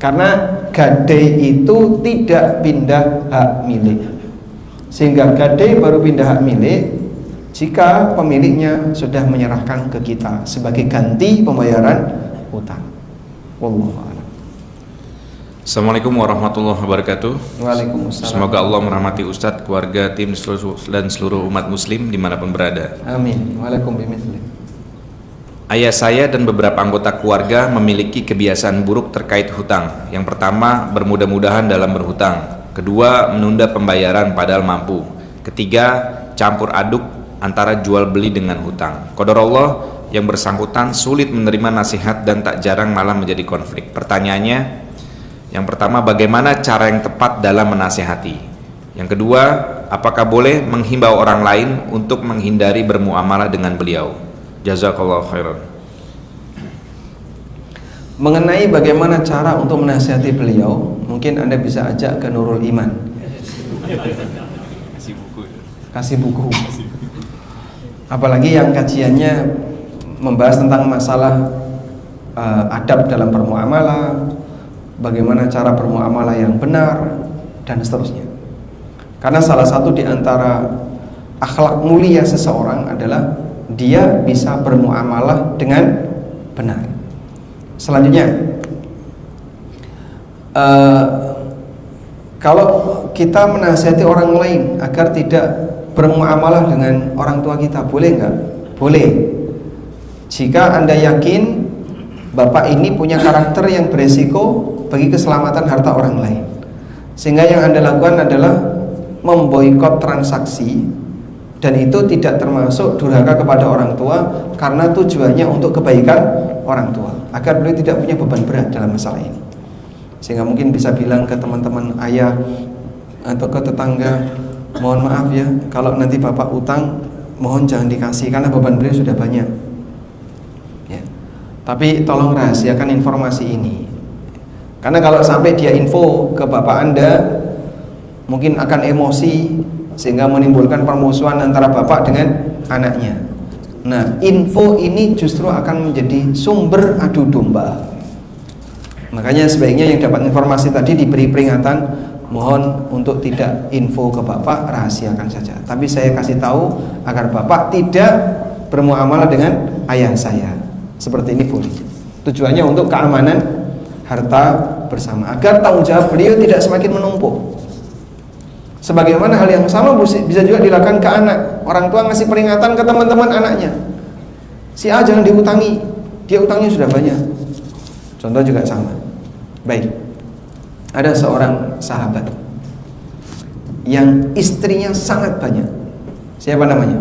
Karena gadai itu tidak pindah hak milik, sehingga gadai baru pindah hak milik jika pemiliknya sudah menyerahkan ke kita sebagai ganti pembayaran utang. Wallahu a'lam. Assalamualaikum warahmatullahi wabarakatuh. Waalaikumsalam. Semoga Allah merahmati Ustadz, keluarga, tim dan seluruh umat muslim dimanapun berada. Amin. Waalaikumsalam. Ayah saya dan beberapa anggota keluarga memiliki kebiasaan buruk terkait hutang. Yang pertama, bermudah-mudahan dalam berhutang. Kedua, menunda pembayaran padahal mampu. Ketiga, campur aduk antara jual beli dengan hutang. Qadarullah, yang bersangkutan sulit menerima nasihat dan tak jarang malah menjadi konflik. Pertanyaannya, yang pertama, bagaimana cara yang tepat dalam menasihati? Yang kedua, apakah boleh menghimbau orang lain untuk menghindari bermuamalah dengan beliau? Jazakallahu khairan. Mengenai bagaimana cara untuk menasihati beliau, mungkin Anda bisa ajak ke Nurul Iman. Kasih buku. Apalagi yang kajiannya membahas tentang masalah adab dalam bermuamalah, bagaimana cara bermuamalah yang benar, dan seterusnya. Karena salah satu di antara akhlak mulia seseorang adalah dia bisa bermuamalah dengan benar. Selanjutnya, kalau kita menasihati orang lain agar tidak bermuamalah dengan orang tua kita, boleh nggak? Boleh. Jika Anda yakin bapak ini punya karakter yang beresiko bagi keselamatan harta orang lain, sehingga yang Anda lakukan adalah memboikot transaksi, dan itu tidak termasuk durhaka kepada orang tua karena tujuannya untuk kebaikan orang tua, agar beliau tidak punya beban berat dalam masalah ini. Sehingga mungkin bisa bilang ke teman-teman ayah atau ke tetangga, mohon maaf ya, kalau nanti bapak utang mohon jangan dikasih karena beban beliau sudah banyak ya. Tapi tolong rahasiakan informasi ini, karena kalau sampai dia info ke bapak Anda mungkin akan emosi sehingga menimbulkan permusuhan antara bapak dengan anaknya. Nah, info ini justru akan menjadi sumber adu domba. Makanya sebaiknya yang dapat informasi tadi diberi peringatan, mohon untuk tidak info ke bapak, rahasiakan saja. Tapi saya kasih tahu agar bapak tidak bermuamalah dengan ayah saya. Seperti ini boleh. Tujuannya untuk keamanan harta bersama, agar tanggung jawab beliau tidak semakin menumpuk. Sebagaimana hal yang sama bisa juga dilakukan ke anak. Orang tua ngasih peringatan ke teman-teman anaknya, si A jangan diutangi, dia utangnya sudah banyak. Contoh juga sama. Baik, ada seorang sahabat yang istrinya sangat banyak. Siapa namanya?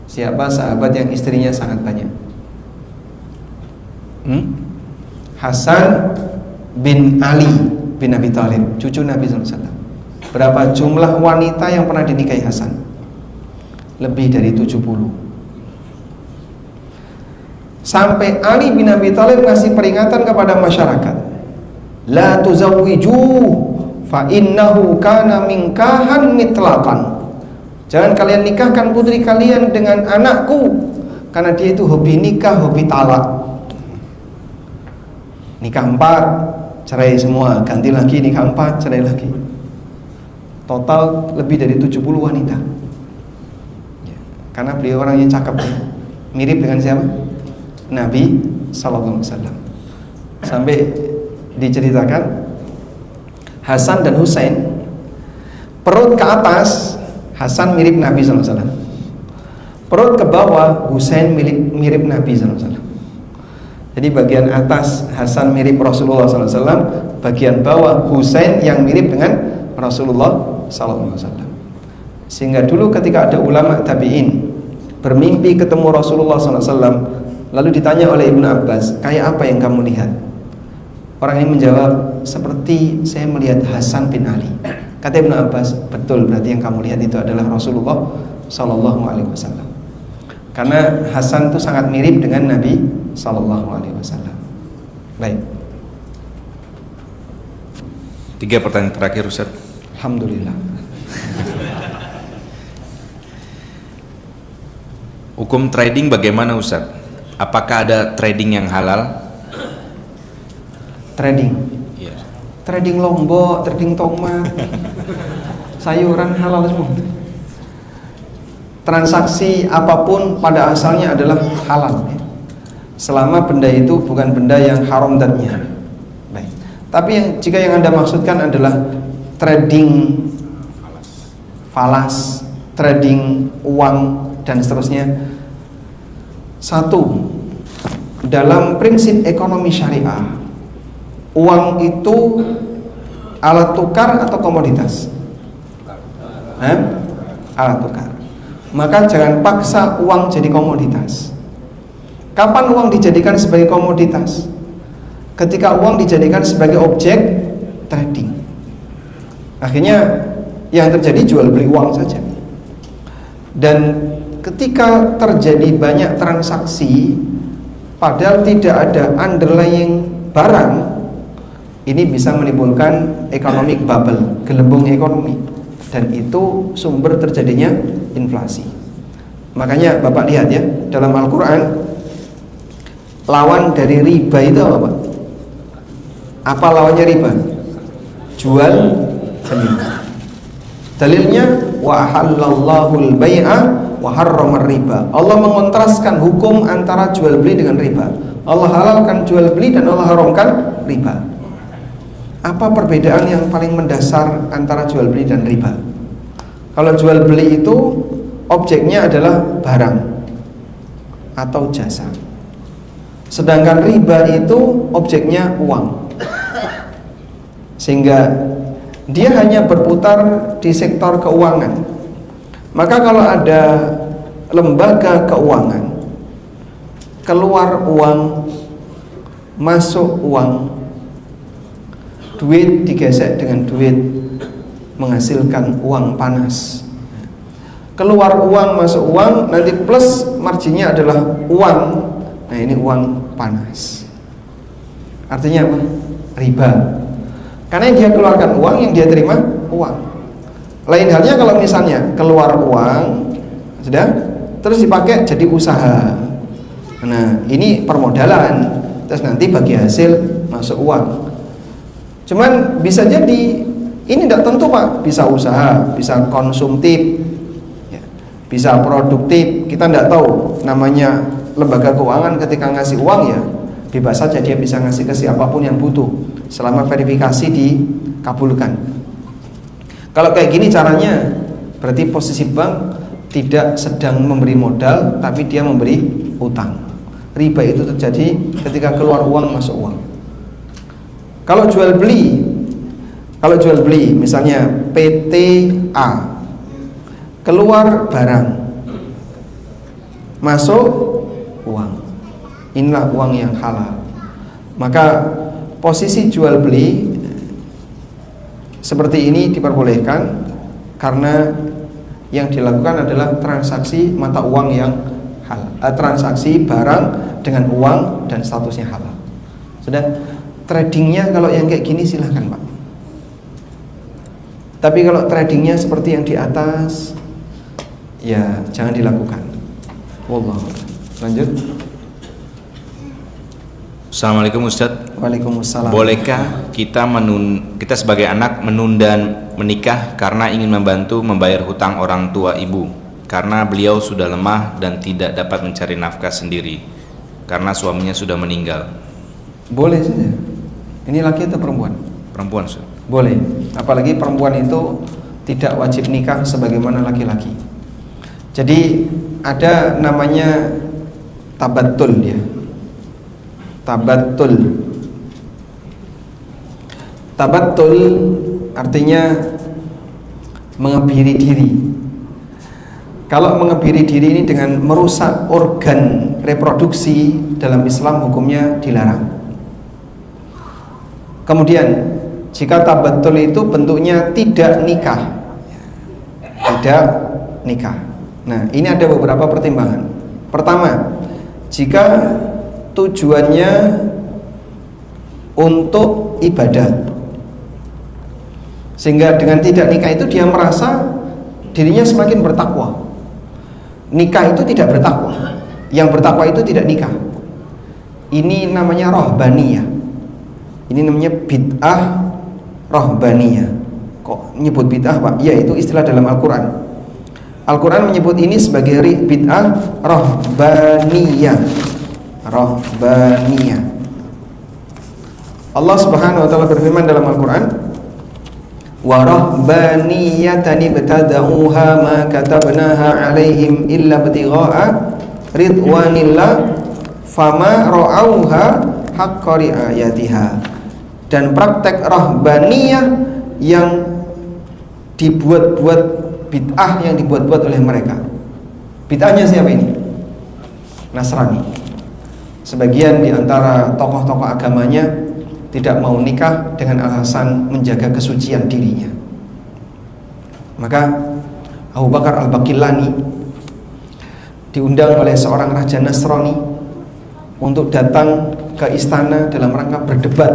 Siapa sahabat yang istrinya sangat banyak? Hasan bin Ali bin Abi Thalib, cucu Nabi SAW. Berapa jumlah wanita yang pernah dinikahi Hasan? Lebih dari 70. Sampai Ali bin Abi Thalib ngasih peringatan kepada masyarakat, la tuzawwiju fa innahu kana minkahan mitlaqan. Jangan kalian nikahkan putri kalian dengan anakku, karena dia itu hobi nikah, hobi talak. Nikah 4, cerai semua, ganti lagi, nikah 4, cerai lagi. Total lebih dari 70 wanita ya, karena beliau orangnya cakep ya. Mirip dengan siapa? Nabi SAW. Sampai diceritakan Hasan dan Husain, perut ke atas Hasan mirip Nabi SAW, perut ke bawah Husain mirip Nabi SAW. Jadi bagian atas Hasan mirip Rasulullah SAW, bagian bawah Husain yang mirip dengan Rasulullah SAW. Sehingga dulu ketika ada ulama tabi'in bermimpi ketemu Rasulullah SAW, lalu ditanya oleh Ibnu Abbas, kayak apa yang kamu lihat? Orang ini menjawab, seperti saya melihat Hasan bin Ali. Kata Ibnu Abbas, betul, berarti yang kamu lihat itu adalah Rasulullah SAW. Karena Hasan itu sangat mirip dengan Nabi SAW. Baik. 3 pertanyaan terakhir, Ustaz. Alhamdulillah. Hukum trading bagaimana, Ustaz? Apakah ada trading yang halal? Trading. Iya. Trading lombok, trading tomat, sayuran halal semua. Transaksi apapun pada asalnya adalah halal ya, selama benda itu bukan benda yang haram zatnya. Baik. Tapi jika yang Anda maksudkan adalah trading falas, trading uang dan seterusnya, satu, dalam prinsip ekonomi syariah, uang itu alat tukar atau komoditas? Alat tukar. Maka jangan paksa uang jadi komoditas. Kapan uang dijadikan sebagai komoditas? Ketika uang dijadikan sebagai objek trading. Akhirnya yang terjadi jual beli uang saja. Dan ketika terjadi banyak transaksi padahal tidak ada underlying barang, ini bisa menimbulkan economic bubble, gelembung ekonomi, dan itu sumber terjadinya inflasi. Makanya Bapak lihat ya, dalam Al-Quran lawan dari riba itu apa Pak? Apa lawannya riba? Jual beli. Dalilnya wa halallahu al-bai'a wa harrama riba. Allah mengontraskan hukum antara jual beli dengan riba. Allah halalkan jual beli dan Allah haramkan riba. Apa perbedaan yang paling mendasar antara jual beli dan riba? Kalau jual beli itu objeknya adalah barang atau jasa. Sedangkan riba itu objeknya uang. Sehingga dia hanya berputar di sektor keuangan. Maka kalau ada lembaga keuangan, keluar uang, masuk uang, duit digesek dengan duit, menghasilkan uang panas. Keluar uang, masuk uang, nanti plus marginnya adalah uang. Nah ini uang panas. Artinya apa? Riba. Karena yang dia keluarkan uang, yang dia terima uang. Lain halnya kalau misalnya keluar uang, sudah, terus dipakai jadi usaha. Nah ini permodalan, terus nanti bagi hasil masuk uang. Cuman bisa jadi ini tidak tentu Pak, bisa usaha, bisa konsumtif, ya, bisa produktif. Kita tidak tahu, namanya lembaga keuangan ketika ngasih uang ya bebas saja, dia bisa ngasih ke siapapun yang butuh selama verifikasi dikabulkan. Kalau kayak gini caranya, berarti posisi bank tidak sedang memberi modal, tapi dia memberi utang. Riba itu terjadi ketika keluar uang, masuk uang. Kalau jual beli, misalnya PTA, keluar barang, masuk uang, inilah uang yang halal. Maka posisi jual beli seperti ini diperbolehkan karena yang dilakukan adalah transaksi mata uang yang halal, transaksi barang dengan uang dan statusnya halal. Sudah, tradingnya kalau yang kayak gini silahkan Pak. Tapi kalau tradingnya seperti yang di atas, ya jangan dilakukan. Wallah. Lanjut. Assalamualaikum Ustadz. Waalaikumsalam. Bolehkah kita sebagai anak menunda menikah karena ingin membantu membayar hutang orang tua ibu, karena beliau sudah lemah dan tidak dapat mencari nafkah sendiri karena suaminya sudah meninggal? Boleh saja. Ini laki atau perempuan? Perempuan Ustadz. Boleh. Apalagi perempuan itu tidak wajib nikah sebagaimana laki-laki. Jadi ada namanya tabattul dia. Tabattul. Tabattul artinya mengebiri diri. Kalau mengebiri diri ini dengan merusak organ reproduksi, dalam Islam hukumnya dilarang. Kemudian jika tabattul itu bentuknya tidak nikah, tidak nikah. Nah ini ada beberapa pertimbangan. Pertama, jika tujuannya untuk ibadah, sehingga dengan tidak nikah itu dia merasa dirinya semakin bertakwa. Nikah itu tidak bertakwa, yang bertakwa itu tidak nikah. Ini namanya rohbaniyah. Ini namanya bid'ah rohbaniyah. Kok nyebut bid'ah Pak? Ya itu istilah dalam Al-Quran. Al-Quran menyebut ini sebagai bid'ah rohbaniyah. Rohbaniyah. Allah Subhanahu wa taala berfirman dalam Al-Quran, wa rahbaniyatan ibtada'uha ma katabnaha 'alaihim illa ibtigha'a ridwanillah fama ra'auha haqqa ri'ayatiha. Dan praktek rahbaniyah yang dibuat-buat, bid'ah yang dibuat-buat oleh mereka. Bid'ahnya siapa ini? Nasrani. Sebagian di antara tokoh-tokoh agamanya tidak mau nikah dengan alasan menjaga kesucian dirinya. Maka Abu Bakar Al-Baqillani diundang oleh seorang raja Nasrani untuk datang ke istana dalam rangka berdebat.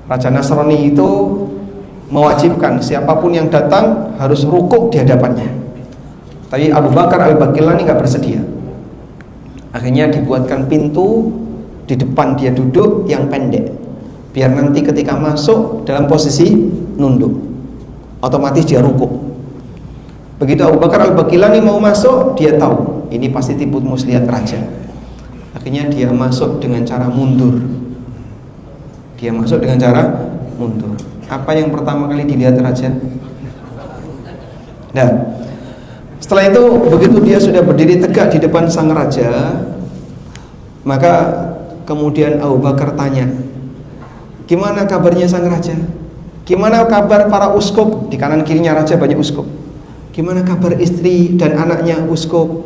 Raja Nasrani itu mewajibkan siapapun yang datang harus rukuk di hadapannya. Tapi Abu Bakar Al-Baqillani nggak bersedia. Akhirnya dibuatkan pintu di depan dia duduk yang pendek, biar nanti ketika masuk dalam posisi nunduk, otomatis dia rukuk. Begitu Abu Bakar Al-Baqillani mau masuk, dia tahu ini pasti tipu muslihat raja. Akhirnya dia masuk dengan cara mundur. Dia masuk dengan cara mundur. Apa yang pertama kali dilihat raja? Dan setelah itu, begitu dia sudah berdiri tegak di depan sang raja, maka kemudian Abu Bakar tanya, gimana kabarnya sang raja? Gimana kabar para uskup? Di kanan kirinya raja banyak uskup. Gimana kabar istri dan anaknya uskup?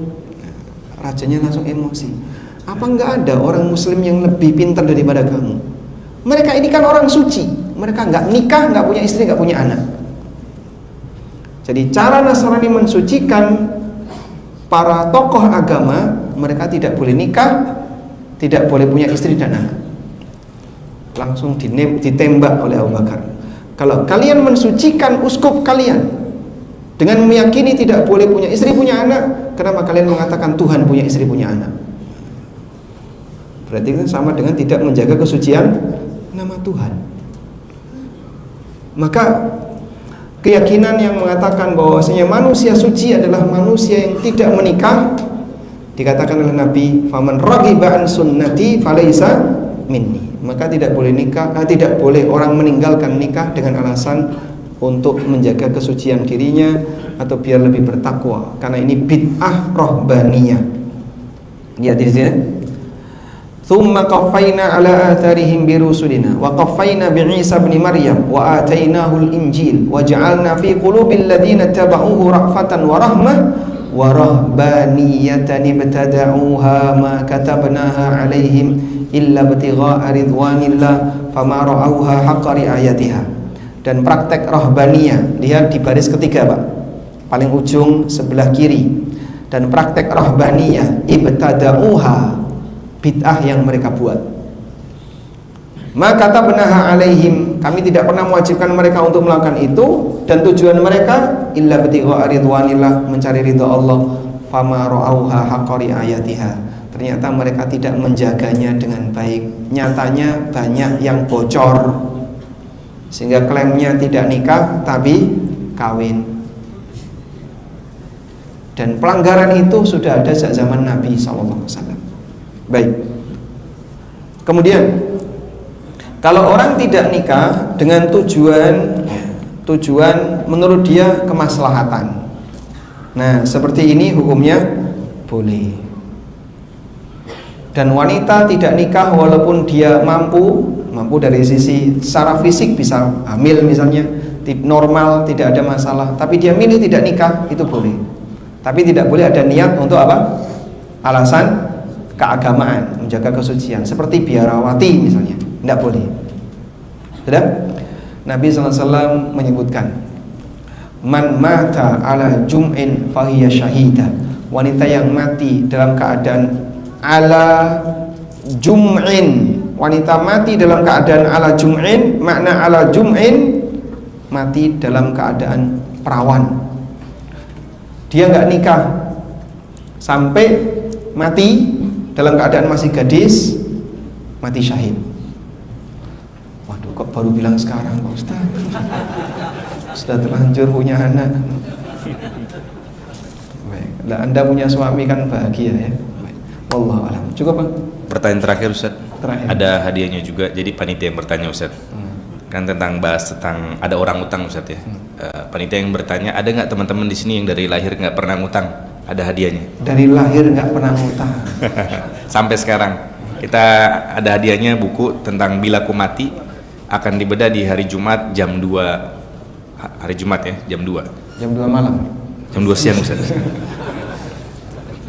Rajanya langsung emosi. Apa enggak ada orang muslim yang lebih pintar daripada kamu? Mereka ini kan orang suci. Mereka enggak nikah, enggak punya istri, enggak punya anak. Jadi cara Nasrani mensucikan para tokoh agama, mereka tidak boleh nikah, tidak boleh punya istri dan anak. Langsung ditembak oleh Abu Bakar. Kalau kalian mensucikan uskup kalian dengan meyakini tidak boleh punya istri punya anak, kenapa kalian mengatakan Tuhan punya istri punya anak? Berarti itu sama dengan tidak menjaga kesucian nama Tuhan. Maka keyakinan yang mengatakan bahwasanya manusia suci adalah manusia yang tidak menikah, dikatakan oleh Nabi, faman raghiba an sunnati falaisa minni. Maka tidak boleh nikah, tidak boleh orang meninggalkan nikah dengan alasan untuk menjaga kesucian dirinya atau biar lebih bertakwa, karena ini bid'ah rohbaniyah. Lihat di sini. Thumma qaffayna ala atharihim bi rusulina wa qaffayna bi Isa ibn Maryam wa atainahu al-injil wa ja'alna fi qulubil ladina tabauhu ra'fatan wa rahmah wa rahbaniyatan ibtada'uha ma katabnaha 'alaihim illa ibtigha'a ridwanillah fama ra'awha haqqa ri'ayatiha. Dan praktek rahbaniyah, lihat di baris ketiga Pak, paling ujung sebelah kiri. Dan praktek rahbaniyah ibtada'uha, bid'ah yang mereka buat. Maka katabnaha alaihim, kami tidak pernah mewajibkan mereka untuk melakukan itu, dan tujuan mereka illa ibtigha'a ridwanillah, mencari ridha Allah. Fama ra'auha haqqa ri'ayatiha, ternyata mereka tidak menjaganya dengan baik. Nyatanya banyak yang bocor, sehingga klaimnya tidak nikah tapi kawin. Dan pelanggaran itu sudah ada sejak zaman Nabi SAW. Baik. Kemudian kalau orang tidak nikah dengan tujuan menurut dia kemaslahatan, nah seperti ini hukumnya boleh. Dan wanita tidak nikah walaupun dia mampu dari sisi secara fisik, bisa hamil misalnya, tip normal, tidak ada masalah, tapi dia milih tidak nikah, itu boleh. Tapi tidak boleh ada niat untuk apa? Alasan keagamaan, menjaga kesucian, seperti biarawati misalnya, tidak boleh. Sudah? Nabi SAW menyebutkan, man mata ala jum'in fahiya syahidah. Wanita yang mati dalam keadaan ala jum'in, wanita mati dalam keadaan ala jum'in, makna ala jum'in, mati dalam keadaan perawan. Dia nggak nikah sampai mati dalam keadaan masih gadis, mati syahid. Waduh, kok baru bilang sekarang Pak Ustaz? Sudah terlanjur punya anak. Baik, nah, Anda punya suami kan bahagia ya. Baik. Wallahu a'lam. Cukup Pak? Pertanyaan terakhir Ustaz. Terakhir. Ada hadiahnya juga. Jadi panitia yang bertanya Ustaz, kan bahas tentang ada orang utang Ustaz ya. Panitia yang bertanya, ada nggak teman-teman di sini yang dari lahir nggak pernah ngutang? Ada hadiahnya. Dari lahir nggak pernah ngutang. Sampai sekarang kita ada hadiahnya, buku tentang Bila Ku Mati, akan dibedah di hari Jumat jam 2. Hari Jumat ya, jam 2. Jam 2 malam. Jam 2 siang Ustaz.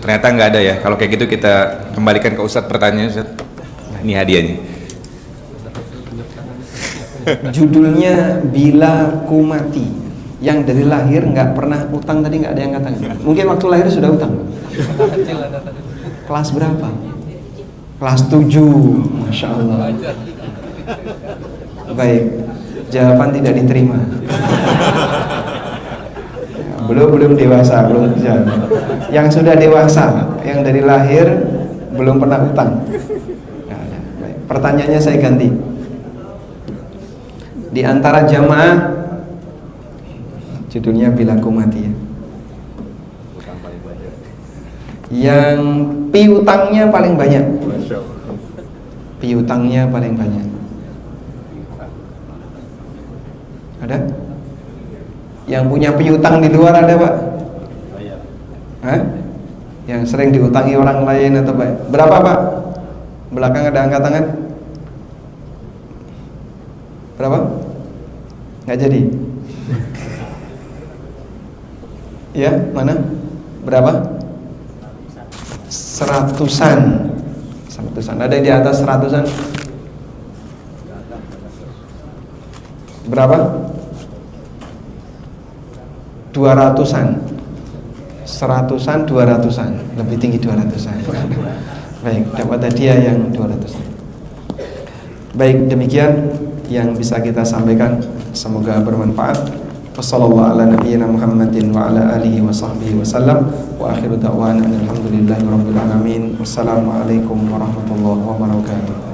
Ternyata nggak ada ya. Kalau kayak gitu kita kembalikan ke Ustaz pertanyaan Ustaz. Ini hadiahnya. Judulnya Bila Ku Mati. Yang dari lahir nggak pernah utang tadi nggak ada yang katakan. Mungkin waktu lahir sudah utang. Kelas berapa? Kelas 7. Masya Allah. Baik, jawaban tidak diterima. Belum dewasa, belum kerja. Yang sudah dewasa, yang dari lahir belum pernah utang. Nggak ada. Baik. Pertanyaannya saya ganti. Di antara jamaah, judulnya Bila Ku Mati ya, yang piutangnya paling banyak. Piutangnya paling banyak. Ada? Yang punya piutang di luar ada, Pak? Hah? Yang sering diutangi orang lain atau Pak? Berapa, Pak? Belakang ada angkat tangan? Berapa? Nggak jadi? Ya, mana? Berapa? 100-an. 100-an. Ada yang di atas 100-an? Berapa? 200-an. 100-an, 200-an. Lebih tinggi 200-an. Baik, dapat hadiah yang 200-an. Baik, demikian yang bisa kita sampaikan. Semoga bermanfaat. Wassallallahu ala nabiyyina Muhammadin wa ala alihi wa sahbihi wa sallam. Wa akhiru da'wana alhamdulillahi rabbil alamin. Wassalamualaikum warahmatullahi wabarakatuh.